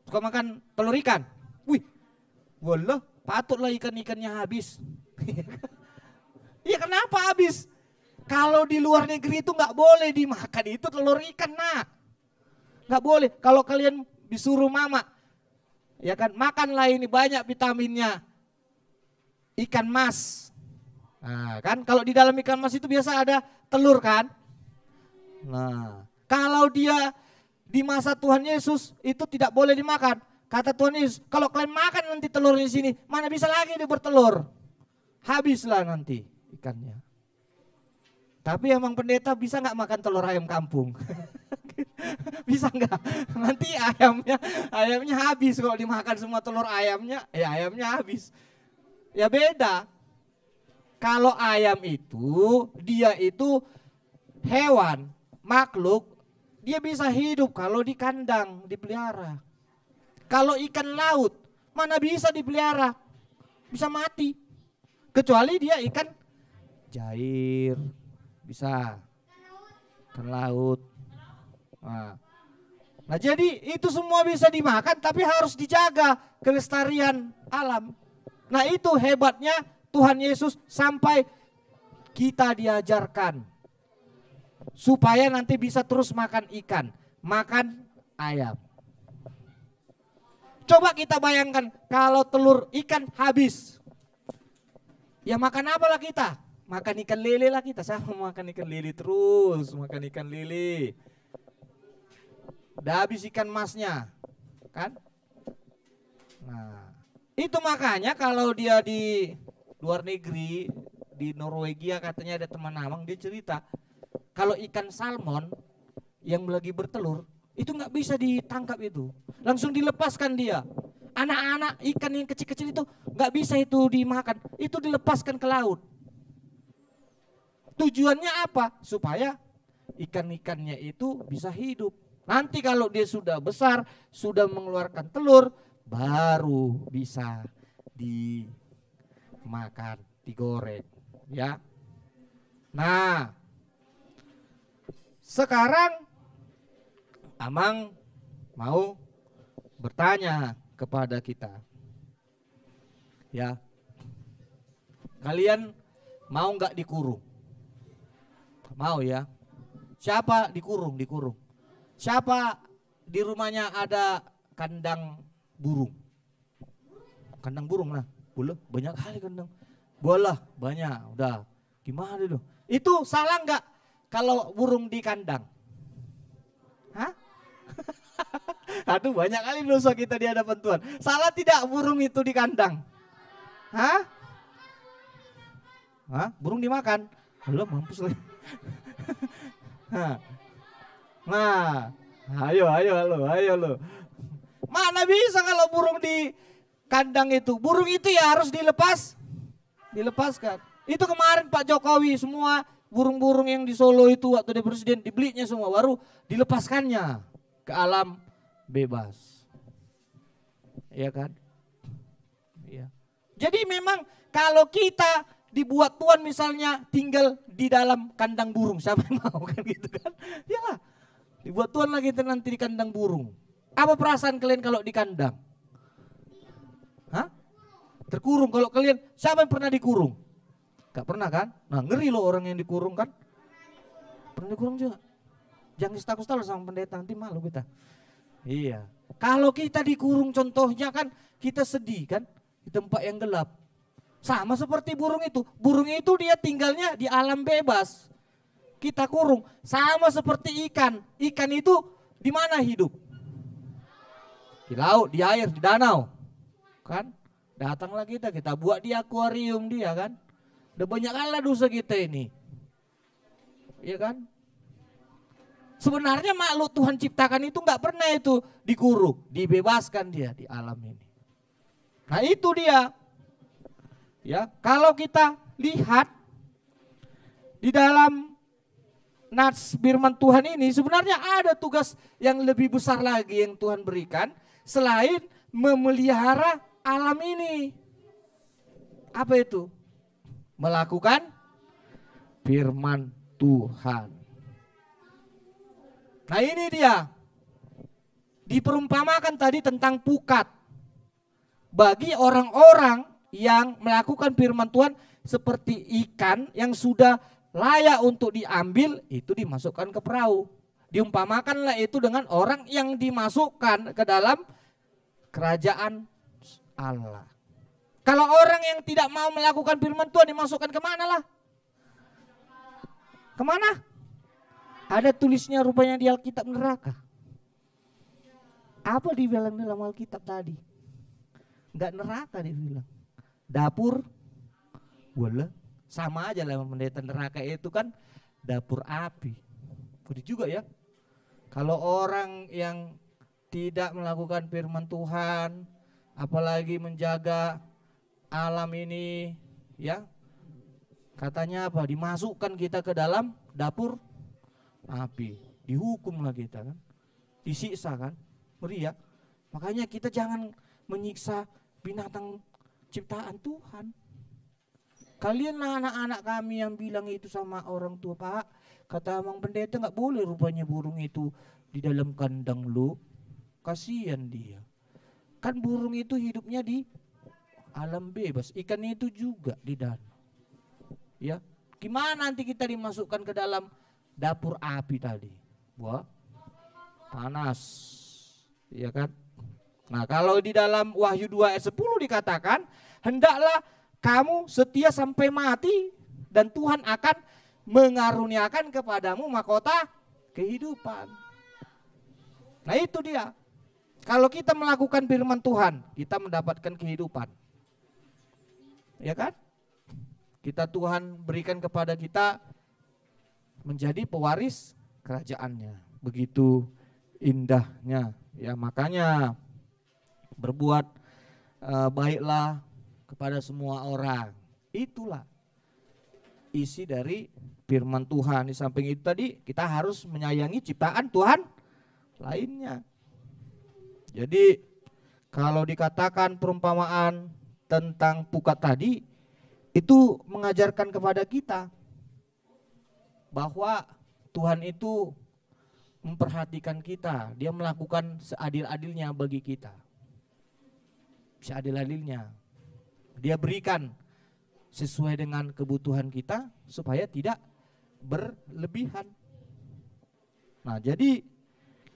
Suka makan telur ikan. Wih, walah, patutlah ikan-ikannya habis. Iya, kenapa habis? Kalau di luar negeri itu nggak boleh dimakan itu telur ikan, nak. Nggak boleh. Kalau kalian disuruh mama, ya kan, makanlah ini banyak vitaminnya. Ikan mas. Nah, kan kalau di dalam ikan mas itu biasa ada telur kan. Nah, kalau dia di masa Tuhan Yesus itu tidak boleh dimakan. Kata Tuhan Yesus, kalau kalian makan nanti telurnya di sini, mana bisa lagi dia bertelur. Habislah nanti ikannya. Tapi emang pendeta bisa nggak makan telur ayam kampung? Bisa nggak? Nanti ayamnya habis kalau dimakan semua telur ayamnya, ya ayamnya habis. Ya beda. Kalau ayam itu, dia itu hewan, makhluk, dia bisa hidup kalau di kandang, dipelihara. Kalau ikan laut, mana bisa dipelihara? Bisa mati. Kecuali dia ikan jair. Bisa ikan laut. Nah jadi itu semua bisa dimakan tapi harus dijaga kelestarian alam. Nah itu hebatnya Tuhan Yesus sampai kita diajarkan supaya nanti bisa terus makan ikan, makan ayam. Coba kita bayangkan kalau telur ikan habis, ya makan apalah kita? Makan ikan lele lah kita, sama makan ikan lele terus, makan ikan lele. Udah habis ikan masnya, kan? Nah, itu makanya kalau dia di luar negeri, di Norwegia katanya ada teman Amang, dia cerita, kalau ikan salmon yang lagi bertelur, itu nggak bisa ditangkap itu, langsung dilepaskan dia. Anak-anak ikan yang kecil-kecil itu nggak bisa itu dimakan, itu dilepaskan ke laut. Tujuannya apa? Supaya ikan-ikannya itu bisa hidup. Nanti kalau dia sudah besar, sudah mengeluarkan telur, baru bisa dimakan, digoreng, ya. Nah, sekarang Amang mau bertanya kepada kita. Ya. Kalian mau nggak dikurung? Mau ya. Siapa dikurung? Dikurung. Siapa di rumahnya ada kandang burung? Kandang burung lah. Boleh, banyak kali kandang. Boleh, banyak. Udah. Gimana itu? Itu salah nggak kalau burung di kandang? Hah? Aduh, banyak kali dosa kita di hadapan Tuhan. Salah tidak burung itu di kandang? Hah? Hah? Burung dimakan? Belum, mampus lagi. Nah, ayo lo. Mana bisa kalau burung di kandang itu? Burung itu ya harus dilepaskan. Itu kemarin Pak Jokowi semua burung-burung yang di Solo itu waktu dia presiden dibelinya semua baru dilepaskannya ke alam bebas. Iya kan? Iya. Jadi memang kalau kita dibuat Tuhan misalnya tinggal di dalam kandang burung, siapa yang mau kan gitu kan? Ya, dibuat Tuhan lagi nanti di kandang burung. Apa perasaan kalian kalau di kandang? Hah? Terkurung. Kalau kalian, siapa yang pernah dikurung? Gak pernah kan? Nah ngeri loh orang yang dikurung kan. Pernah dikurung juga? Jangan kusta-kusta loh sama pendeta, nanti malu kita. Iya. Kalau kita dikurung contohnya kan kita sedih kan. Di tempat yang gelap. Sama seperti burung itu. Burung itu dia tinggalnya di alam bebas. Kita kurung. Sama seperti ikan. Ikan itu di mana hidup? Di laut, di air, di danau. Kan? Datanglah kita buat di akuarium dia kan. Udah banyak kali dosa kita ini. Iya kan? Sebenarnya makhluk Tuhan ciptakan itu nggak pernah itu dikurung. Dibebaskan dia di alam ini. Nah itu dia. Ya, kalau kita lihat di dalam nats firman Tuhan ini sebenarnya ada tugas yang lebih besar lagi yang Tuhan berikan selain memelihara alam ini. Apa itu? Melakukan firman Tuhan. Nah ini dia. Diperumpamakan tadi tentang pukat. Bagi orang-orang yang melakukan firman Tuhan seperti ikan yang sudah layak untuk diambil, itu dimasukkan ke perahu. Diumpamakanlah itu dengan orang yang dimasukkan ke dalam kerajaan Allah. Kalau orang yang tidak mau melakukan firman Tuhan dimasukkan kemana lah? Kemana? Ada tulisnya rupanya di Alkitab neraka. Apa dibilang dalam Alkitab tadi? Enggak neraka dibilang. Dapur, boleh. Sama aja lah pendeta neraka itu kan dapur api. Begitu juga ya. Kalau orang yang tidak melakukan firman Tuhan, apalagi menjaga alam ini, ya, katanya apa? Dimasukkan kita ke dalam dapur api, dihukumlah kita kan, disiksa kan, ngeri ya. Makanya kita jangan menyiksa binatang ciptaan Tuhan. Kalian anak-anak kami yang bilang itu sama orang tua, Pak, kata Amang Pendeta nggak boleh rupanya burung itu di dalam kandang lu, kasihan dia. Kan burung itu hidupnya di alam bebas, ikan itu juga di danau. Ya, gimana nanti kita dimasukkan ke dalam dapur api tadi? Wah, panas, ya kan? Nah kalau di dalam Wahyu 2 ayat 10 dikatakan, hendaklah kamu setia sampai mati dan Tuhan akan mengaruniakan kepadamu mahkota kehidupan. Nah itu dia. Kalau kita melakukan firman Tuhan, kita mendapatkan kehidupan. Ya kan? Kita Tuhan berikan kepada kita menjadi pewaris kerajaannya. Begitu indahnya. Ya makanya berbuat baiklah kepada semua orang. Itulah isi dari firman Tuhan. Di samping itu tadi kita harus menyayangi ciptaan Tuhan lainnya. Jadi kalau dikatakan perumpamaan tentang pukat tadi, itu mengajarkan kepada kita bahwa Tuhan itu memperhatikan kita. Dia melakukan seadil-adilnya bagi kita. Seadil-adilnya. Dia berikan sesuai dengan kebutuhan kita supaya tidak berlebihan. Nah jadi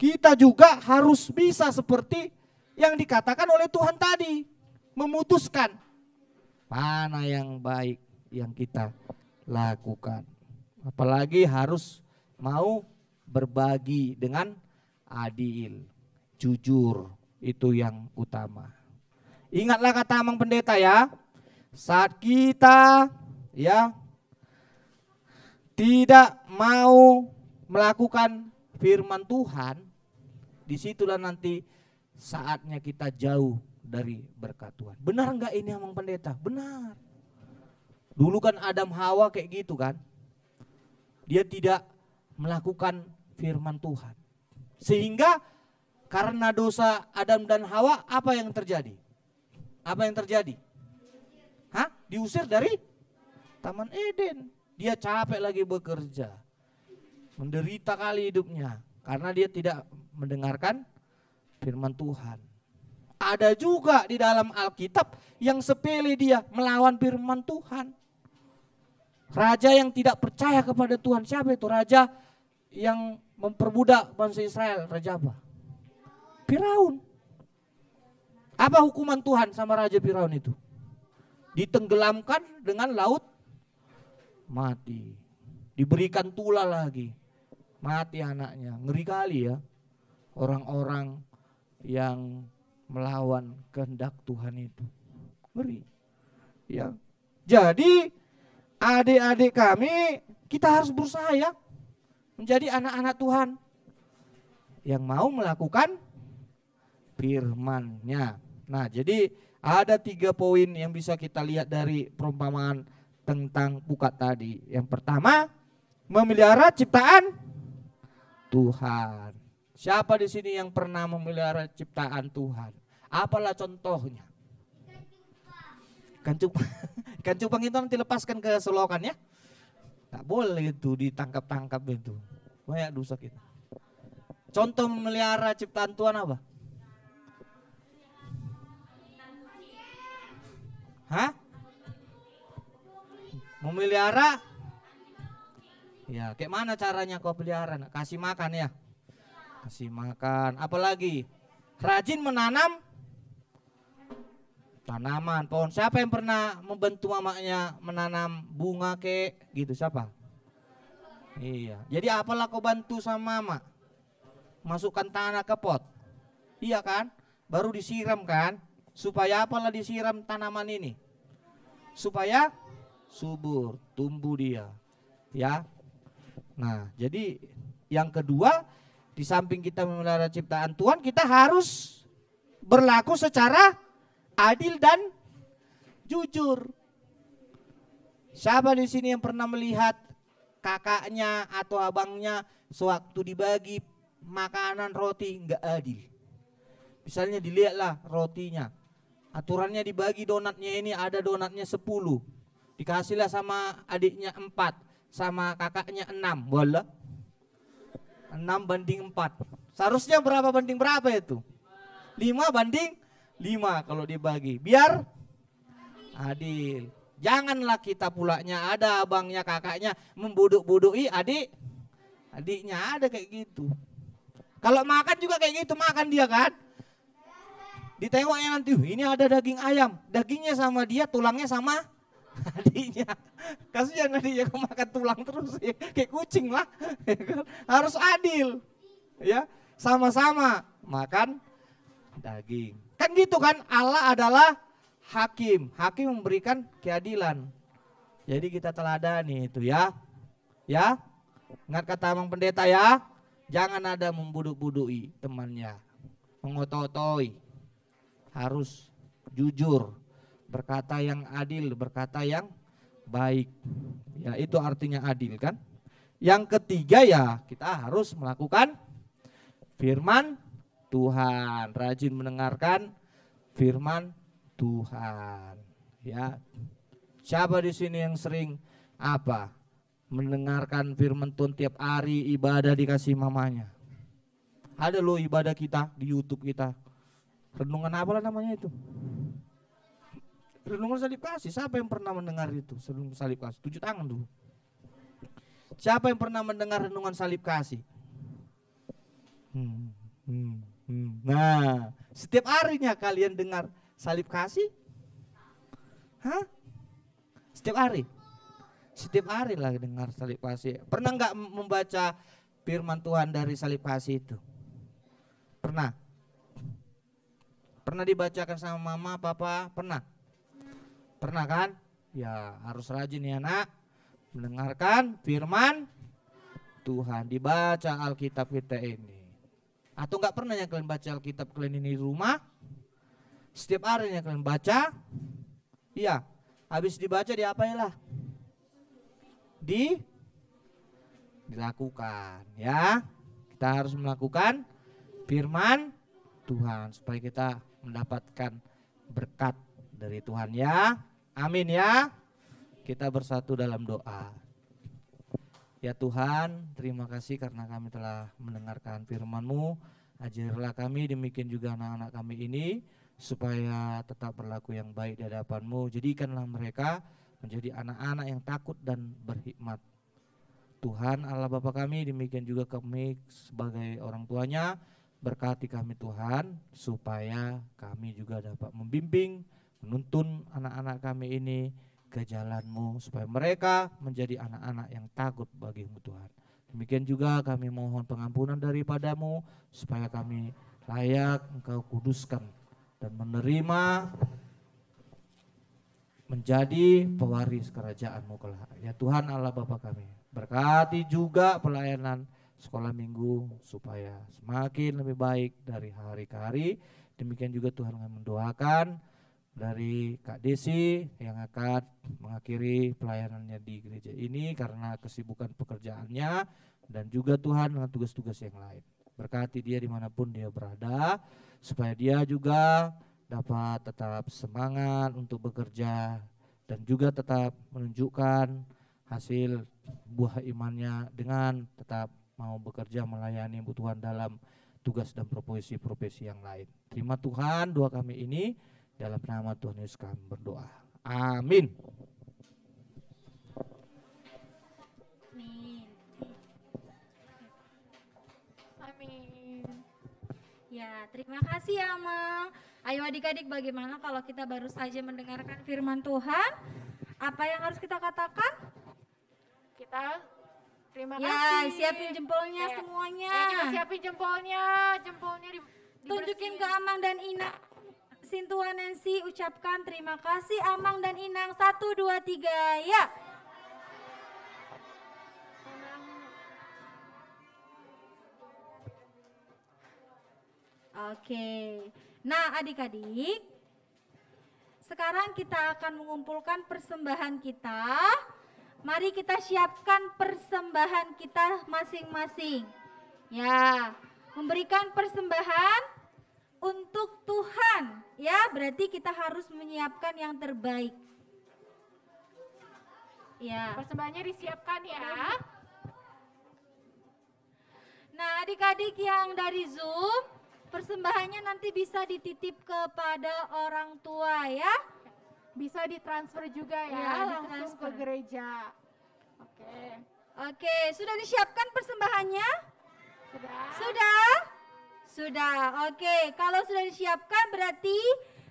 kita juga harus bisa seperti yang dikatakan oleh Tuhan tadi. Memutuskan mana yang baik yang kita lakukan. Apalagi harus mau berbagi dengan adil, jujur, itu yang utama. Ingatlah kata Amang Pendeta ya, saat kita ya tidak mau melakukan firman Tuhan, disitulah nanti saatnya kita jauh dari berkat Tuhan. Benar enggak ini Amang Pendeta? Benar. Dulu kan Adam Hawa kayak gitu kan. Dia tidak melakukan firman Tuhan. Sehingga karena dosa Adam dan Hawa, apa yang terjadi? Apa yang terjadi? Diusir dari Taman Eden. Dia capek lagi bekerja. Menderita kali hidupnya. Karena dia tidak mendengarkan firman Tuhan. Ada juga di dalam Alkitab yang sepele dia melawan firman Tuhan. Raja yang tidak percaya kepada Tuhan. Siapa itu? Raja yang memperbudak bangsa Israel. Raja apa? Firaun. Apa hukuman Tuhan sama Raja Firaun itu? Ditenggelamkan dengan laut mati. Diberikan tula lagi. Mati anaknya. Ngeri kali ya. Orang-orang yang melawan kehendak Tuhan itu. Ngeri. Ya. Jadi adik-adik kami, kita harus berusaha ya menjadi anak-anak Tuhan yang mau melakukan firman-Nya. Nah, jadi ada 3 poin yang bisa kita lihat dari perumpamaan tentang pukat tadi. Yang pertama, memelihara ciptaan Tuhan. Siapa di sini yang pernah memelihara ciptaan Tuhan? Apalah contohnya? Ikan cupang itu nanti lepaskan ke selokan ya. Gak boleh itu ditangkap-tangkap itu. Banyak dosa kita. Contoh memelihara ciptaan Tuhan apa? Hah? Memelihara? Ya, kayak mana caranya kau pelihara? Kasih makan ya. Kasih makan. Apalagi? Rajin menanam tanaman, pohon. Siapa yang pernah membantu mamanya menanam bunga kek gitu? Siapa? Iya. Jadi apalah kau bantu sama mama? Masukkan tanah ke pot. Iya kan? Baru disiram kan? Supaya apalah disiram tanaman ini? Supaya subur, tumbuh dia. Ya. Nah, jadi yang kedua, di samping kita memelihara ciptaan Tuhan, kita harus berlaku secara adil dan jujur. Siapa di sini yang pernah melihat kakaknya atau abangnya sewaktu dibagi makanan roti nggak adil? Misalnya dilihatlah rotinya, aturannya dibagi donatnya ini ada donatnya 10, dikasihlah sama adiknya 4, sama kakaknya 6, bola 6:4. Seharusnya berapa banding berapa itu? 5:5 kalau dibagi, biar adil. Janganlah kita pulanya ada abangnya kakaknya membuduk-budui adiknya, ada kayak gitu. Kalau makan juga kayak gitu, makan dia kan. Ditengoknya nanti, ini ada daging ayam, dagingnya sama dia, tulangnya sama adiknya. Kasihan adiknya kok makan tulang terus ya, kayak kucing lah. Harus adil. Ya, sama-sama makan daging. Kan gitu kan, Allah adalah hakim. Hakim memberikan keadilan. Jadi kita teladani itu ya. Ya. Ingat kata Bang Pendeta ya. Jangan ada membuduk-budui temannya. Mengotot-otoi. Harus jujur. Berkata yang adil, berkata yang baik. Ya, itu artinya adil kan. Yang ketiga ya, kita harus melakukan firman Tuhan, rajin mendengarkan firman Tuhan. Ya, siapa di sini yang sering apa? Mendengarkan firman Tuhan tiap hari ibadah dikasih mamanya. Ada loh ibadah kita di YouTube kita. Renungan apa lah namanya itu? Renungan salib kasih. Siapa yang pernah mendengar itu? Renungan salib kasih. 7 tangan dulu. Siapa yang pernah mendengar renungan salib kasih? Nah, setiap harinya kalian dengar salib kasih? Hah? Setiap hari? Setiap hari lah dengar salib kasih. Pernah nggak membaca firman Tuhan dari salib kasih itu? Pernah? Pernah dibacakan sama mama, papa? Pernah? Pernah kan? Ya harus rajin ya nak. Mendengarkan firman Tuhan. Dibaca Alkitab kita ini. Atau enggak pernah yang kalian baca Alkitab kalian ini di rumah? Setiap hari yang kalian baca? Iya. Habis dibaca diapailah? Dilakukan ya. Kita harus melakukan firman Tuhan supaya kita mendapatkan berkat dari Tuhan ya. Amin ya. Kita bersatu dalam doa. Ya Tuhan, terima kasih karena kami telah mendengarkan firman-Mu. Ajarilah kami, demikian juga anak-anak kami ini, supaya tetap berlaku yang baik di hadapan-Mu. Jadikanlah mereka menjadi anak-anak yang takut dan berhikmat. Tuhan Allah Bapa kami, demikian juga kami sebagai orang tuanya, berkati kami Tuhan, supaya kami juga dapat membimbing, menuntun anak-anak kami ini ke jalan-Mu, supaya mereka menjadi anak-anak yang takut bagi-Mu Tuhan. Demikian juga kami mohon pengampunan daripada-Mu, supaya kami layak Engkau kuduskan dan menerima menjadi pewaris kerajaan-Mu kelak. Ya Tuhan Allah Bapa kami, berkati juga pelayanan sekolah minggu supaya semakin lebih baik dari hari ke hari. Demikian juga Tuhan kami mendoakan dari Kak Desi yang akan mengakhiri pelayanannya di gereja ini karena kesibukan pekerjaannya, dan juga Tuhan dengan tugas-tugas yang lain. Berkati dia dimanapun dia berada, supaya dia juga dapat tetap semangat untuk bekerja dan juga tetap menunjukkan hasil buah imannya dengan tetap mau bekerja melayani Tuhan dalam tugas dan profesi-profesi yang lain. Terima Tuhan doa kami ini, dalam nama Tuhan Yesus kami berdoa. Amin. Amin. Ya, terima kasih Amang. Ayo adik-adik, bagaimana kalau kita baru saja mendengarkan firman Tuhan? Apa yang harus kita katakan? Kita terima Ya, kasih. siapin jempolnya Oke. semuanya. Kita siapin jempolnya Tunjukin ke Amang dan Inang. Sintua Nancy ucapkan terima kasih Amang dan Inang. 1, 2, 3, ya. Oke. Nah, adik-adik, sekarang kita akan mengumpulkan persembahan kita. Mari kita siapkan persembahan kita masing-masing. Ya, memberikan persembahan untuk Tuhan. Ya, berarti kita harus menyiapkan yang terbaik. Ya. Persembahannya disiapkan ya. Nah, adik-adik yang dari Zoom, persembahannya nanti bisa dititip kepada orang tua ya. Bisa ditransfer juga ya, Ya, langsung ditransfer. ke gereja. Oke. Oke, sudah disiapkan persembahannya? Sudah. Sudah? Sudah. Oke, kalau sudah disiapkan berarti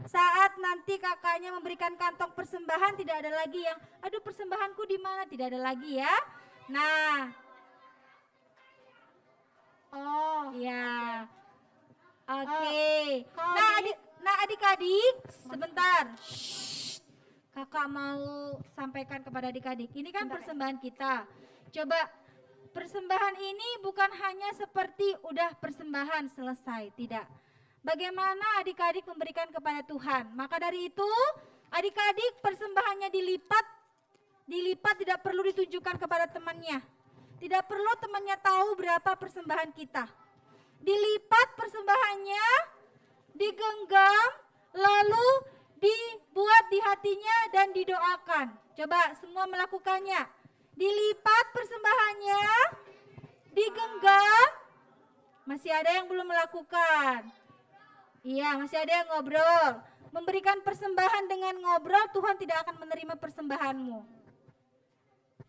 saat nanti kakaknya memberikan kantong persembahan tidak ada lagi yang aduh persembahanku di mana, tidak ada lagi ya. Nah, Oh, ya. Oke. kalau Nah, adik-adik, sebentar. Shh. Kakak mau sampaikan kepada adik-adik. Ini kan Bentar ya. persembahan kita. Coba persembahan ini bukan hanya seperti udah persembahan selesai, tidak. Bagaimana adik-adik memberikan kepada Tuhan? Maka dari itu, adik-adik persembahannya dilipat tidak perlu ditunjukkan kepada temannya. Tidak perlu temannya tahu berapa persembahan kita. Dilipat persembahannya, digenggam, lalu dibuat di hatinya dan didoakan. Coba semua melakukannya. Dilipat persembahannya, digenggam. Masih ada yang belum melakukan. Iya, masih ada yang ngobrol. Memberikan persembahan dengan ngobrol, Tuhan tidak akan menerima persembahanmu.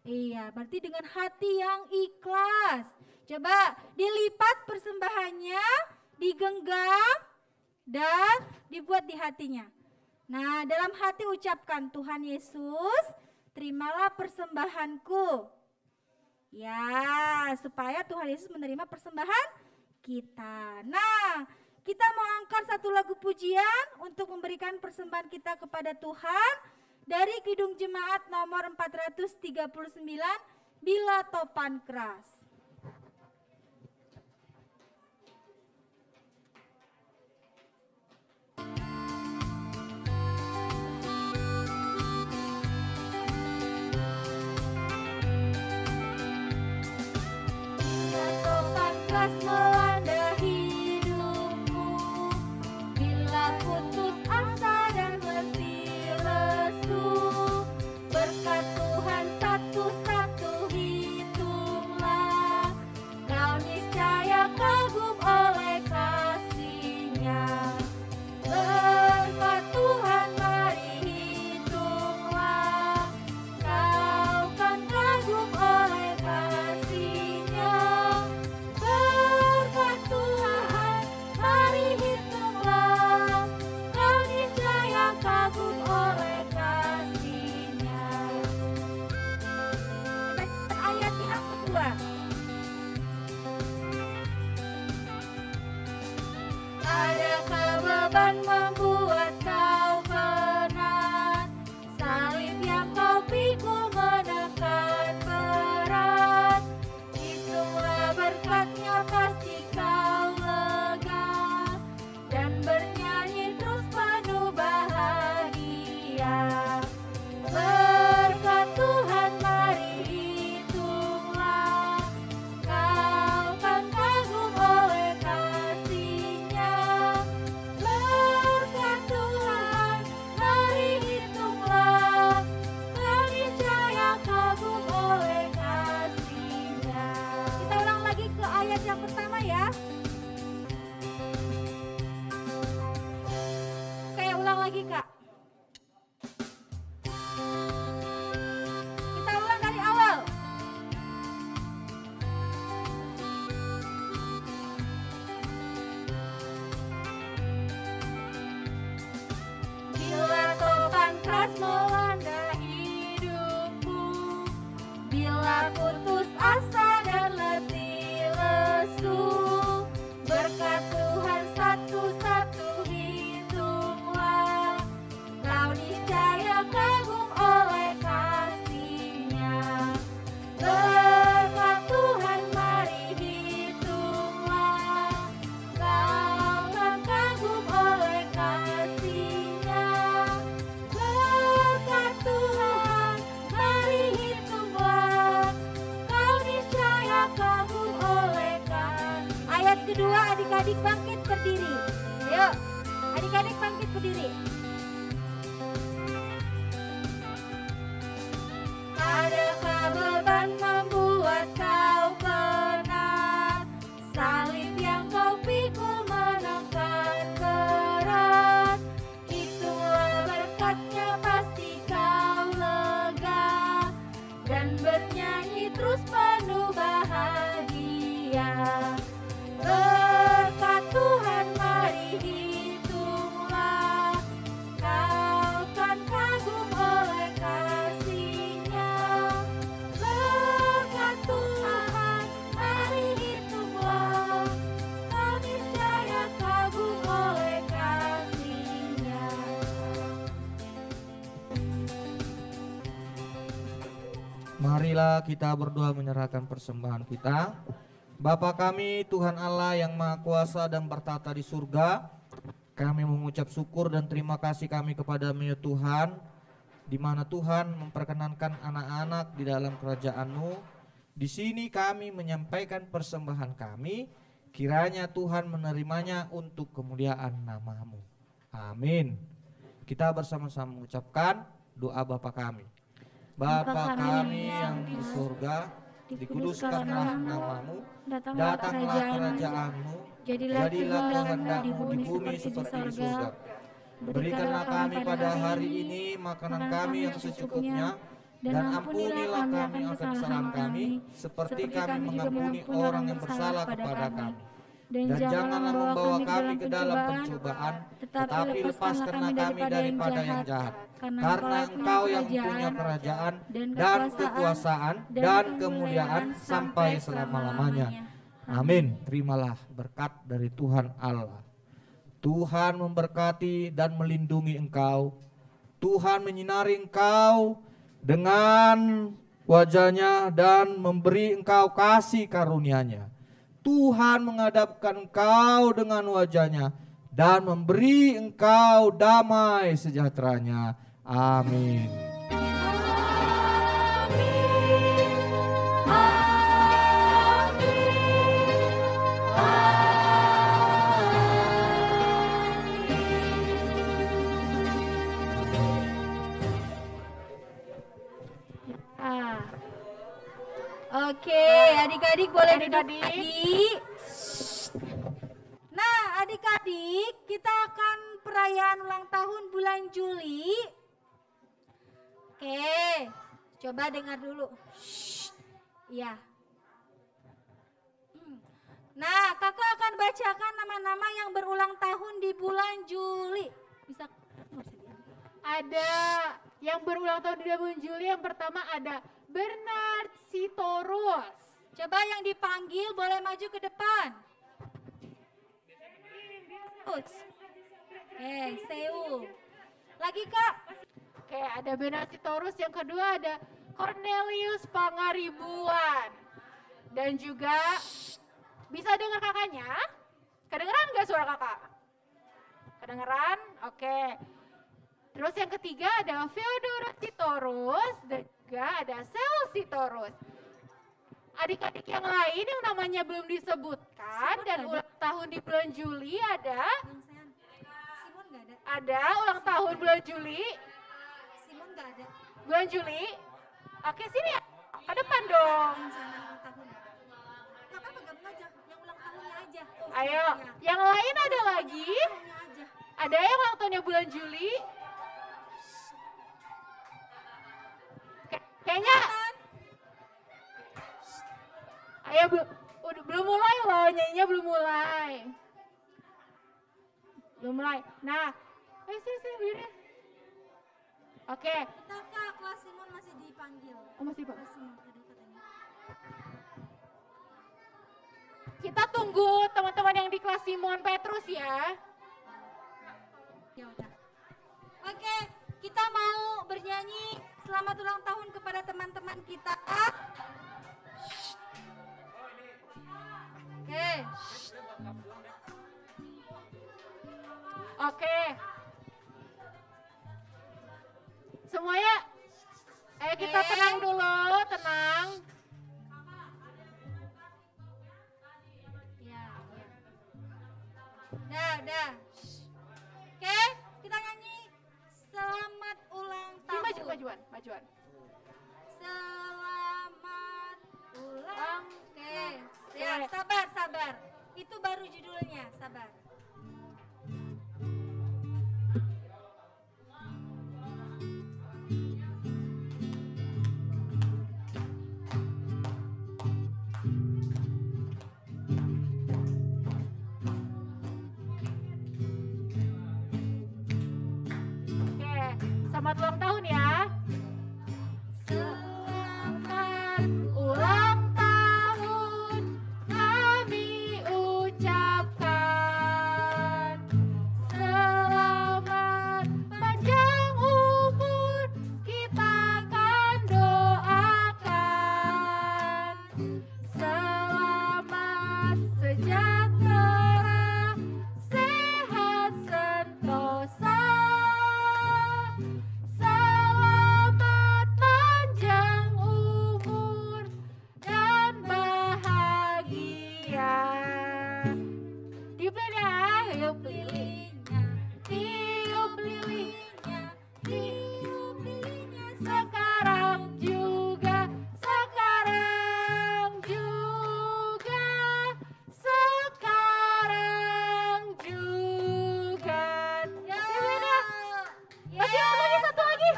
Iya, berarti dengan hati yang ikhlas. Coba dilipat persembahannya, digenggam, dan dibuat di hatinya. Nah, dalam hati ucapkan, Tuhan Yesus, terimalah persembahanku. Ya, supaya Tuhan Yesus menerima persembahan kita. Nah, kita mau angkat satu lagu pujian untuk memberikan persembahan kita kepada Tuhan. Dari Kidung Jemaat nomor 439, Bila Topan Keras. Bila topan keras melanda hidupku, bila putus asa dan letih lesu, berkat Tuhan satu-satu hitunglah beban membuat kau penat, salib yang kau pikul menekan berat. Itulah berkatnya pasti kau lega, dan bernyanyi terus penuh bahagia. Berkat Tuhan mari hitunglah, kau kan kagum oleh kasih-Nya. Berkat Tuhan mari hitunglah, kau niscaya kagum oleh kasih-Nya. Kita ulang lagi ke ayat yang pertama ya. Oke, ulang lagi Kak. Kita ulang dari awal. Bila topan keras melanda hidupmu, bila putus asa dan letih lesu, berkat Tuhan satu-satu hitunglah, kau niscaya kagum oleh kasih-Nya. Berkat Tuhan mari hitunglah, kau kan kagum oleh kasih-Nya. Berkat Tuhan mari hitunglah, kau niscaya kagum oleh kasih. Ayat kedua, adik-adik bangkit berdiri. Yuk, adik-adik bangkit berdiri. Adakah beban membuat kau penat, salib yang kau pikul menekan berat. Itulah berkatnya pasti kau lega, dan bernyanyi terus penuh bahagia. Berkat Tuhan mari hitunglah, kau kan kagum oleh kasih-Nya. Berkat Tuhan mari hitunglah, kau niscaya kagum oleh kasih-Nya. Marilah kita berdoa menyerahkan persembahan kita. Bapa kami, Tuhan Allah yang Maha Kuasa dan bertata di surga, kami mengucap syukur dan terima kasih kami kepada-Mu ya Tuhan, di mana Tuhan memperkenankan anak-anak di dalam kerajaan-Mu. Di sini kami menyampaikan persembahan kami, kiranya Tuhan menerimanya untuk kemuliaan nama-Mu. Amin. Kita bersama-sama mengucapkan doa Bapa kami. Bapa kami yang di surga, dikuduskanlah nama-Mu, datanglah kerajaan-Mu, jadilah kehendak-Mu di bumi seperti di surga. Berikanlah kami pada hari ini makanan kami yang secukupnya, dan ampunilah kami akan kesalahan kami, seperti kami mengampuni orang yang bersalah kepada kami. Dan janganlah membawa kami ke dalam pencobaan, tetapi lepaskanlah kami daripada yang jahat. Karena Engkau yang punya kerajaan dan kekuasaan dan kemuliaan sampai selama-lamanya. Amin. Terimalah berkat dari Tuhan Allah. Tuhan memberkati dan melindungi engkau. Tuhan menyinari engkau dengan wajahnya dan memberi engkau kasih karunia-Nya. Tuhan menghadapkan engkau dengan wajahnya dan memberi engkau damai sejahtera-Nya. Amin. Oke, adik-adik boleh duduk lagi. Nah, adik-adik, kita akan perayaan ulang tahun bulan Juli. Oke, coba dengar dulu. Iya. Nah, kakak akan bacakan nama-nama yang berulang tahun di bulan Juli. Bisa? Ada yang berulang tahun di bulan Juli, yang pertama ada Bernard Sitorus. Coba yang dipanggil boleh maju ke depan. Uts. Seu. Lagi Kak. Oke, ada Benasitorus, yang kedua ada Cornelius Pangaribuan. Dan juga bisa dengar kakaknya? Kedengeran nggak suara kakak? Kedengeran? Oke. Terus yang ketiga ada Theodorus Sitorus dan juga ada Celsitorus. Adik-adik yang lain yang namanya belum disebutkan dan ulang tahun di bulan Juli ada? Simon nggak ada. Ada ulang tahun bulan Juli? Simon nggak ada. Bulan Juli? Oke, sini ya. Ke depan dong. Yang sana ulang tahun. Nggak apa-apa, gabung aja. Yang ulang tahunnya aja. Ayo, Ya. yang lain ada lagi? Tahunnya aja. Ada yang ulang tahunnya bulan Juli? Kayaknya, ayo belum mulai loh, nyanyinya belum mulai. Belum mulai. Nah, ayo sini berdiri. Oke, Bentar Kak, kelas Simon masih dipanggil. oh masih Pak. Kelas Simon tadi katanya. Kita tunggu teman-teman yang di kelas Simon Petrus ya. Ya udah. Oke, kita mau bernyanyi selamat ulang tahun kepada teman-teman kita. Oke. Oke. Semuanya, ayo kita tenang dulu, tenang. Ya, ya. Dah. Oke, kita nyanyi selamat ulang tahun. Majuan. Selamat ulang. Oke. Ya, sabar. Itu baru judulnya, sabar. Oke, selamat ulang tahun ya. Selamat Ulang tahun kami ucapkan. Selamat panjang umur kita akan doakan. Selamat sejahtera, sehat sentosa. Selamat panjang umur dan bahagia. Tiup lilin ya, tiup lilin. Tiup lilinnya, tiup lilinnya. Sekarang juga. Ya. Masih satu lagi.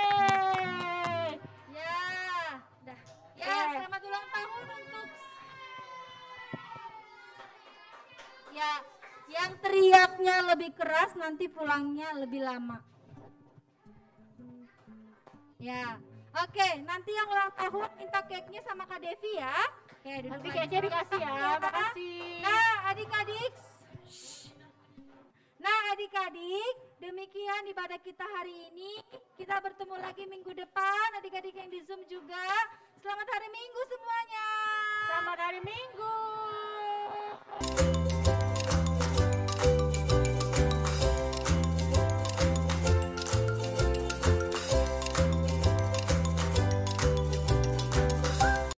Yeay. Ya, dah. Ya, Oke. selamat ulang tahun untuk ya, yang teriaknya lebih keras nanti pulangnya lebih lama. Ya. Oke, nanti yang ulang tahun minta cake-nya sama Kak Devi ya. Oke, duduk Nanti lagi. kayaknya dikasih ya, makasih. Nah, adik-adik. Nah, adik-adik, demikian ibadah kita hari ini. Kita bertemu lagi minggu depan, adik-adik yang di Zoom juga. Selamat hari Minggu semuanya. Selamat hari Minggu.